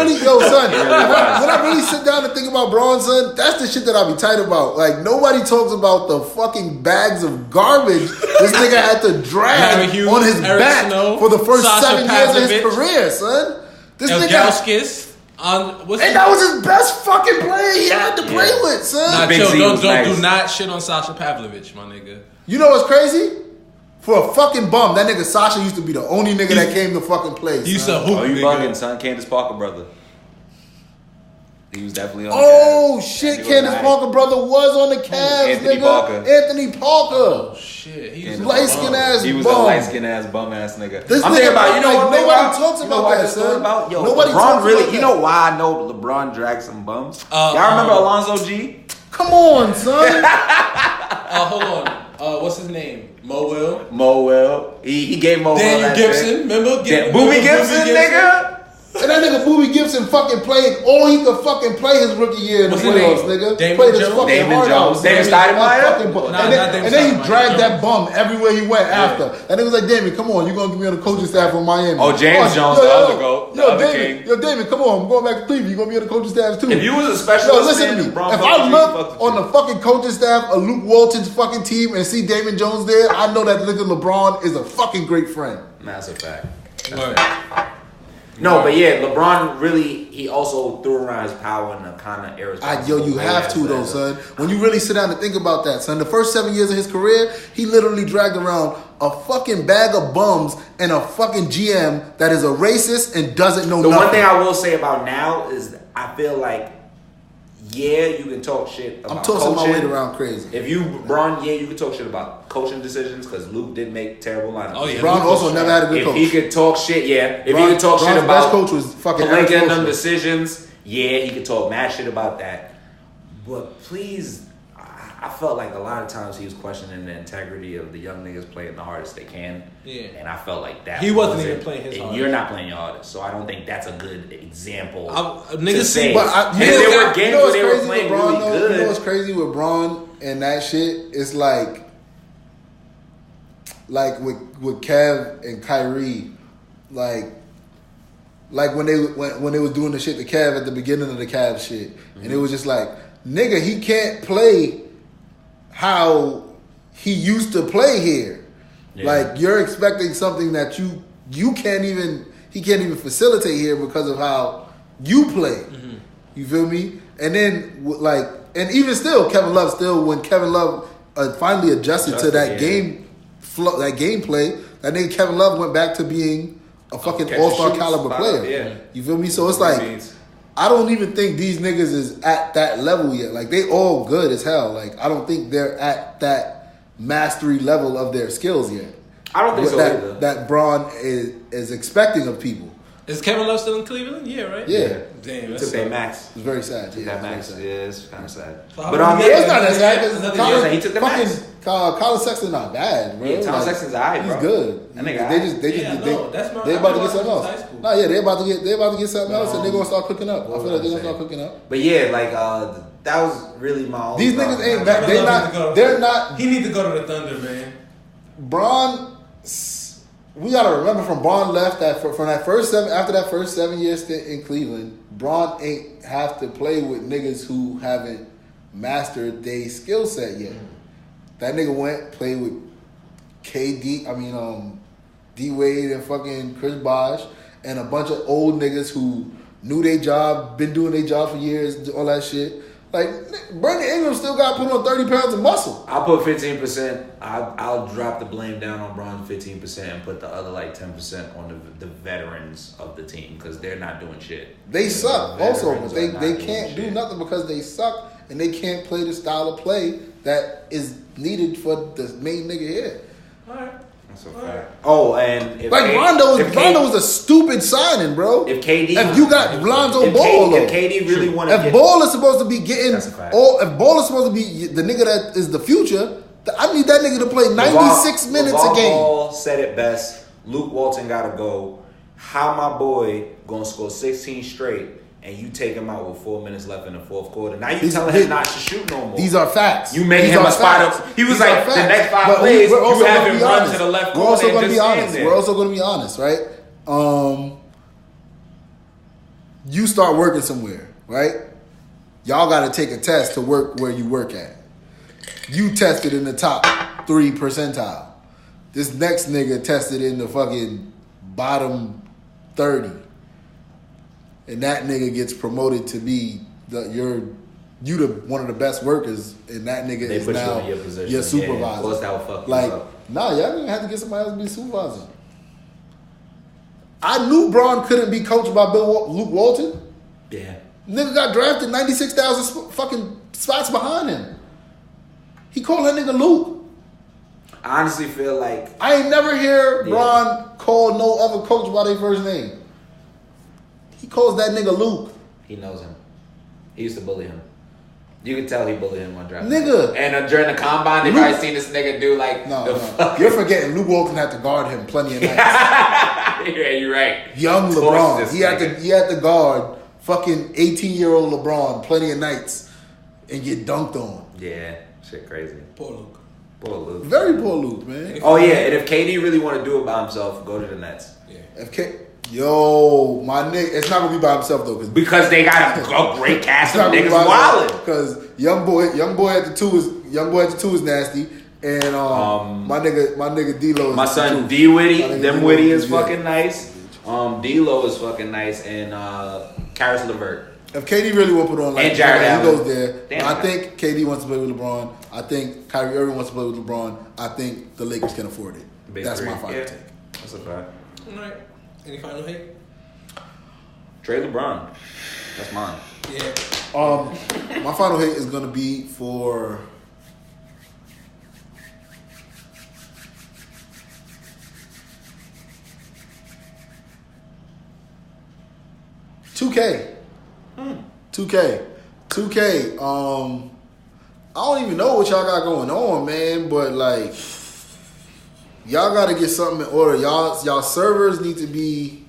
really sit down and think about Braun, son, that's the shit that I be tight about. Like, nobody talks about the fucking bags of garbage this nigga had to drag on his back for the first Sasha 7 years of his career, son. This nigga... And that was his best fucking player he had to play with, son. Do not shit on Sasha Pavlovich, my nigga. You know what's crazy? For a fucking bum, that nigga Sasha used to be the only nigga that came to fucking play. He used to hoop. Oh, you bugging, son? Candace Parker brother. He was definitely on the Cavs. Shit, Candace Parker brother was on the Cavs, nigga. Anthony Parker. Oh, shit. He was light-skinned ass bum. He was a light-skinned ass bum-ass nigga. This nigga, nobody talks about that, son. Yo, nobody LeBron really, you know why I know LeBron dragged some bums? Y'all remember Alonzo G? Come on, son. Hold on. What's his name? Mo Will. Mo Will. He gave Mo Will Daniel that Gibson. shit. Remember? Boobie Gibson, nigga. And that nigga Boobie Gibson fucking played all he could fucking play his rookie year in the playoffs, nigga. Damon Played his Jones? fucking Damon heart Jones. out. Damon Stoudemire? And then he dragged that bum everywhere he went after. And it was like, Damon, come on, you gonna give me on the coaching staff from Miami. Oh, James Jones, the other goat. The other king. Yo, Damon, come on, I'm going back to Cleveland. You gonna be on the coaching staff too. If you was a specialist, listen to me. If I look on the fucking coaching staff of Luke Walton's fucking team and see Damon Jones there, I know that nigga LeBron is a fucking great friend. That's a fact. No, but yeah, LeBron really, he also threw around his power in a kind of irresponsible You have to though, son. When you really sit down and think about that, son, the first 7 years of his career, he literally dragged around a fucking bag of bums and a fucking GM that is a racist and doesn't know nothing. The one thing I will say about now is I feel like, yeah, you can talk shit about coaching. I'm tossing my weight around crazy. If you, LeBron, yeah, you can talk shit about coaching decisions because Luke did make terrible lineups. Oh, yeah. LeBron also never had a good if coach. He could talk shit, yeah. If he could talk shit Bron's about best coach was fucking making them decisions, yeah, he could talk mad shit about that. But please, I felt like a lot of times he was questioning the integrity of the young niggas playing the hardest they can. Yeah. And I felt like that. He wasn't even playing his and hardest. you're not playing your hardest. So I don't think that's a good example. Niggas see, but there were games where they were playing really good. You know what's crazy with Braun and that shit? It's like with Kev and Kyrie, like when they was doing the shit to Kev at the beginning of the Cavs shit, and it was just like, nigga, he can't play how he used to play here. Yeah. Like you're expecting something that he can't even facilitate here because of how you play. Mm-hmm. You feel me? And then and even still, when Kevin Love finally adjusted to that game flow, that gameplay, that nigga Kevin Love went back to being a fucking all-star caliber player. Yeah. You feel me? So it's like, I don't even think these niggas is at that level yet. Like, they all good as hell. Like, I don't think they're at that mastery level of their skills yet. I don't think so either. That Braun is expecting of people. Is Kevin Love still in Cleveland? Yeah, right? Yeah. Damn, took that max. It's very sad. Took that max. Yeah, it's kind of sad. So but it's not that sad. He took the max. Colin Sexton not bad, bro. Yeah, Colin Sexton's alright, bro. He's good. They about to get something else. No, yeah, they about to get something else, and they're gonna start cooking up. I feel like they're gonna start cooking up. But yeah, like that was really my only These niggas ain't back. They're not. He need to go to the Thunder, man. Braun. We gotta remember from Braun left after that first 7 year stint in Cleveland, Braun ain't have to play with niggas who haven't mastered their skill set yet. That nigga went played with D Wade and fucking Chris Bosh and a bunch of old niggas who knew their job, been doing their job for years, all that shit. Like, Brandon Ingram still got to put on 30 pounds of muscle. I'll put 15%. I'll drop the blame down on Braun 15% and put the other 10% on the veterans of the team because they're not doing shit. They suck also, but they can't do nothing because they suck and they can't play the style of play that is needed for the main nigga here. All right. That's a fact. Oh, and Rondo was a stupid signing, bro. If you got Lonzo Ball, if KD really wanted, if Ball is supposed to be getting if Ball is supposed to be the nigga that is the future, I need that nigga to play 96 minutes a game. Ball said it best. Luke Walton gotta go. How my boy gonna score 16 straight? And you take him out with 4 minutes left in the fourth quarter. Now you telling him not to shoot no more. These are facts. You make him a spot up. He was like, the next 5 plays, you have him run to the left corner. We're also going to be honest. We're also going to be honest, right? You start working somewhere, right? Y'all got to take a test to work where you work at. You tested in the top 3 percentile. This next nigga tested in the fucking bottom 30. And that nigga gets promoted to be one of the best workers, and that nigga is now your supervisor. Yeah, of course that would fuck you up. Nah, y'all gonna have to get somebody else to be supervisor. I knew Braun couldn't be coached by Luke Walton. Yeah. Nigga got drafted 96,000 fucking spots behind him. He called that nigga Luke. I honestly feel like I ain't never hear Braun call no other coach by their first name. He calls that nigga Luke. He knows him. He used to bully him. You can tell he bullied him on draft. Nigga. And during the combine, they probably seen this nigga do like No. fucking... You're forgetting Luke Walton had to guard him plenty of nights. Yeah, you're right. Young Torch LeBron. this He had to guard fucking 18-year-old LeBron plenty of nights and get dunked on. Yeah, shit crazy. Poor Luke. Poor Luke. Very poor Luke, man. Oh yeah, and if KD really want to do it by himself, go to the Nets. Yeah. Yo, my nigga, it's not gonna be by himself though, Because they got a great cast of niggas wildin'. Because young boy at the two is nasty, and my nigga D-Lo. My son D Witty, them Witty is fucking nice. D-Lo is fucking nice, and Karis LeVert. If KD really want to put on like And Jared he Allen. goes there. Damn, I think KD wants to play with LeBron. I think Kyrie Irving wants to play with LeBron. I think the Lakers can afford it. Big That's three. my final take. That's a fact. All right. Any final hate? Trey LeBron. That's mine. Yeah. My final hate is gonna be for $2K. 2K. I don't even know what y'all got going on, man, but like y'all gotta get something in order. Y'all servers need to be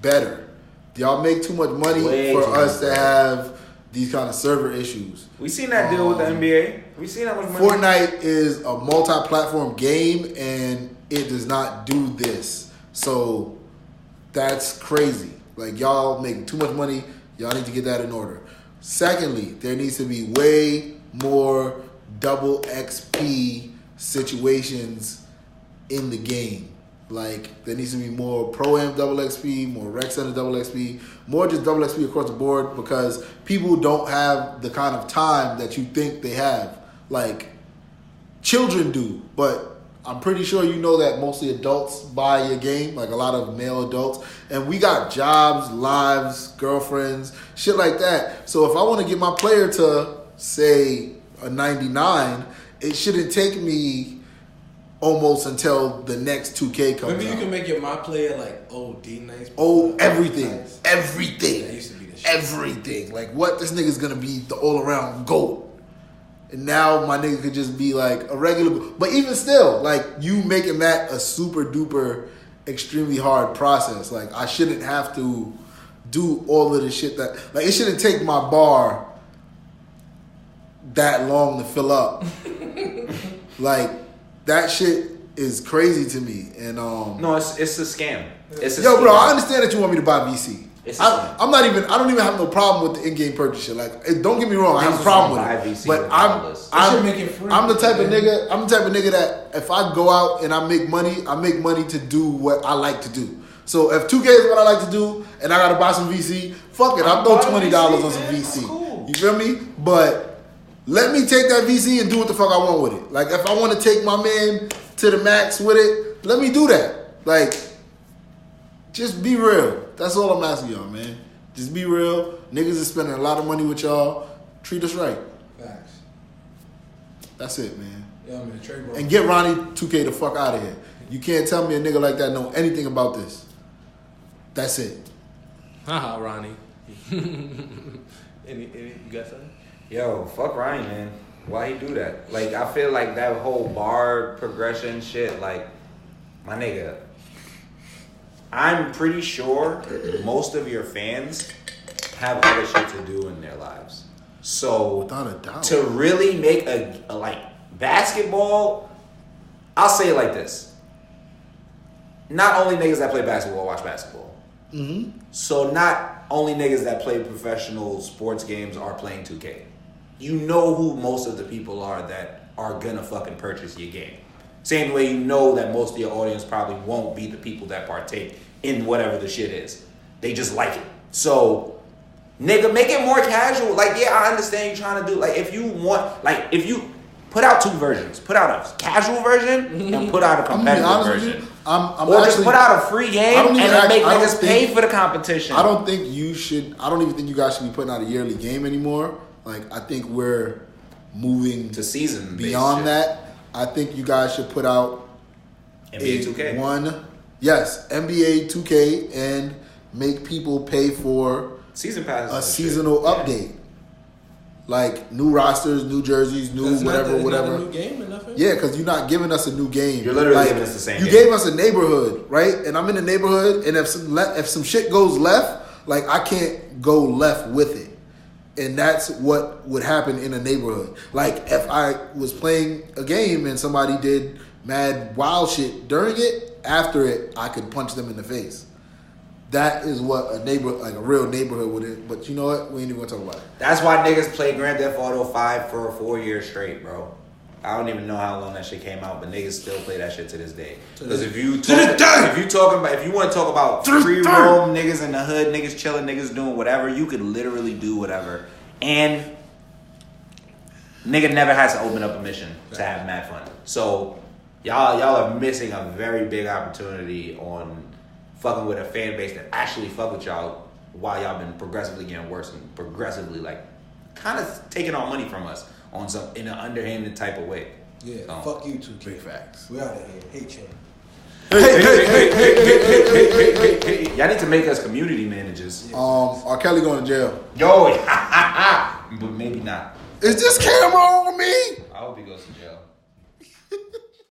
better. Y'all make too much money Way for too us much to have these kind of server issues. We seen that deal with the NBA. We seen that much money. Fortnite is a multi-platform game and it does not do this. So that's crazy. Like y'all make too much money. Y'all need to get that in order. Secondly, there needs to be way more double XP situations in the game. Like there needs to be more Pro-Am double XP, more Rec Center double XP, more just double XP across the board because people don't have the kind of time that you think they have. Like children do, but I'm pretty sure you know that mostly adults buy your game, like a lot of male adults. And we got jobs, lives, girlfriends, shit like that. So if I want to get my player to, say, a 99, it shouldn't take me almost until the next 2K comes Maybe you out. can make your my player like OD nice. Oh, everything. Nice. Everything. That used to be the shit. Everything. Like, what? This nigga's going to be the all-around GOAT. And now my nigga could just be like a regular. But even still, like you making that a super duper, extremely hard process. Like I shouldn't have to do all of the shit that. Like it shouldn't take my bar that long to fill up. Like that shit is crazy to me. And No, it's a scam. It's a yo, scam. bro, I understand that you want me to buy VC. It's a I don't even have no problem with the in-game purchase shit. Like, don't get me wrong, I have a Niggas problem buy with it. VC But regardless. They should make it free. I'm the type of nigga that if I go out and I make money to do what I like to do. So if 2K is what I like to do and I gotta buy some VC, fuck it, I'll throw $20 on some VC. Cool. You feel me? But let me take that VC and do what the fuck I want with it. Like if I want to take my man to the max with it, let me do that. Like, just be real. That's all I'm asking y'all, man. Just be real. Niggas is spending a lot of money with y'all. Treat us right. Facts. That's it, man. Yeah, man. Trey, bro. And get Ronnie 2K the fuck out of here. You can't tell me a nigga like that know anything about this. That's it. Haha, Ronnie. any, you got something? Yo, fuck Ryan, man. Why he do that? Like, I feel like that whole bar progression shit, like, my nigga, I'm pretty sure most of your fans have other shit to do in their lives. So, Without a doubt. to really make a like, basketball, I'll say it like this. Not only niggas that play basketball watch basketball. Mm-hmm. So not only niggas that play professional sports games are playing 2K. You know who most of the people are that are gonna fucking purchase your game. Same way you know that most of your audience probably won't be the people that partake in whatever the shit is. They just like it. So, nigga, make it more casual. Like, yeah, I understand you trying to do, like, if you want, like, if you put out two versions. Put out a casual version and put out a competitive version. I'm or actually, just put out a free game and then make niggas pay for the competition. I don't think you should. I don't even think you guys should be putting out a yearly game anymore. Like I think we're moving to season beyond that. I think you guys should put out NBA 2K. Yes, NBA 2K and make people pay for season passes. A seasonal update. Like new rosters, new jerseys, new whatever. Not a new game or nothing. Yeah, because you're not giving us a new game. You're literally giving us the same You game. gave us a neighborhood, right? And I'm in the neighborhood, and if some shit goes left, like I can't go left with it. And that's what would happen in a neighborhood. Like if I was playing a game and somebody did mad wild shit during it, after it, I could punch them in the face. That is what a real neighborhood would do. But you know what? We ain't even gonna talk about it. That's why niggas play Grand Theft Auto 5 for 4 years straight, bro. I don't even know how long that shit came out, but niggas still play that shit to this day. Because if you want to talk about free roam niggas in the hood, niggas chilling, niggas doing whatever, you could literally do whatever. And nigga never has to open up a mission to have mad fun. So y'all are missing a very big opportunity on fucking with a fan base that actually fuck with y'all while y'all been progressively getting worse and progressively like kind of taking our money from us on some in an underhanded type of way. Yeah, fuck you two, Big facts. We out of here. Hate you. Hey. Y'all need to make us community managers. R. Kelly going to jail. Yo, but maybe not. Is this camera on me? I hope he goes to jail.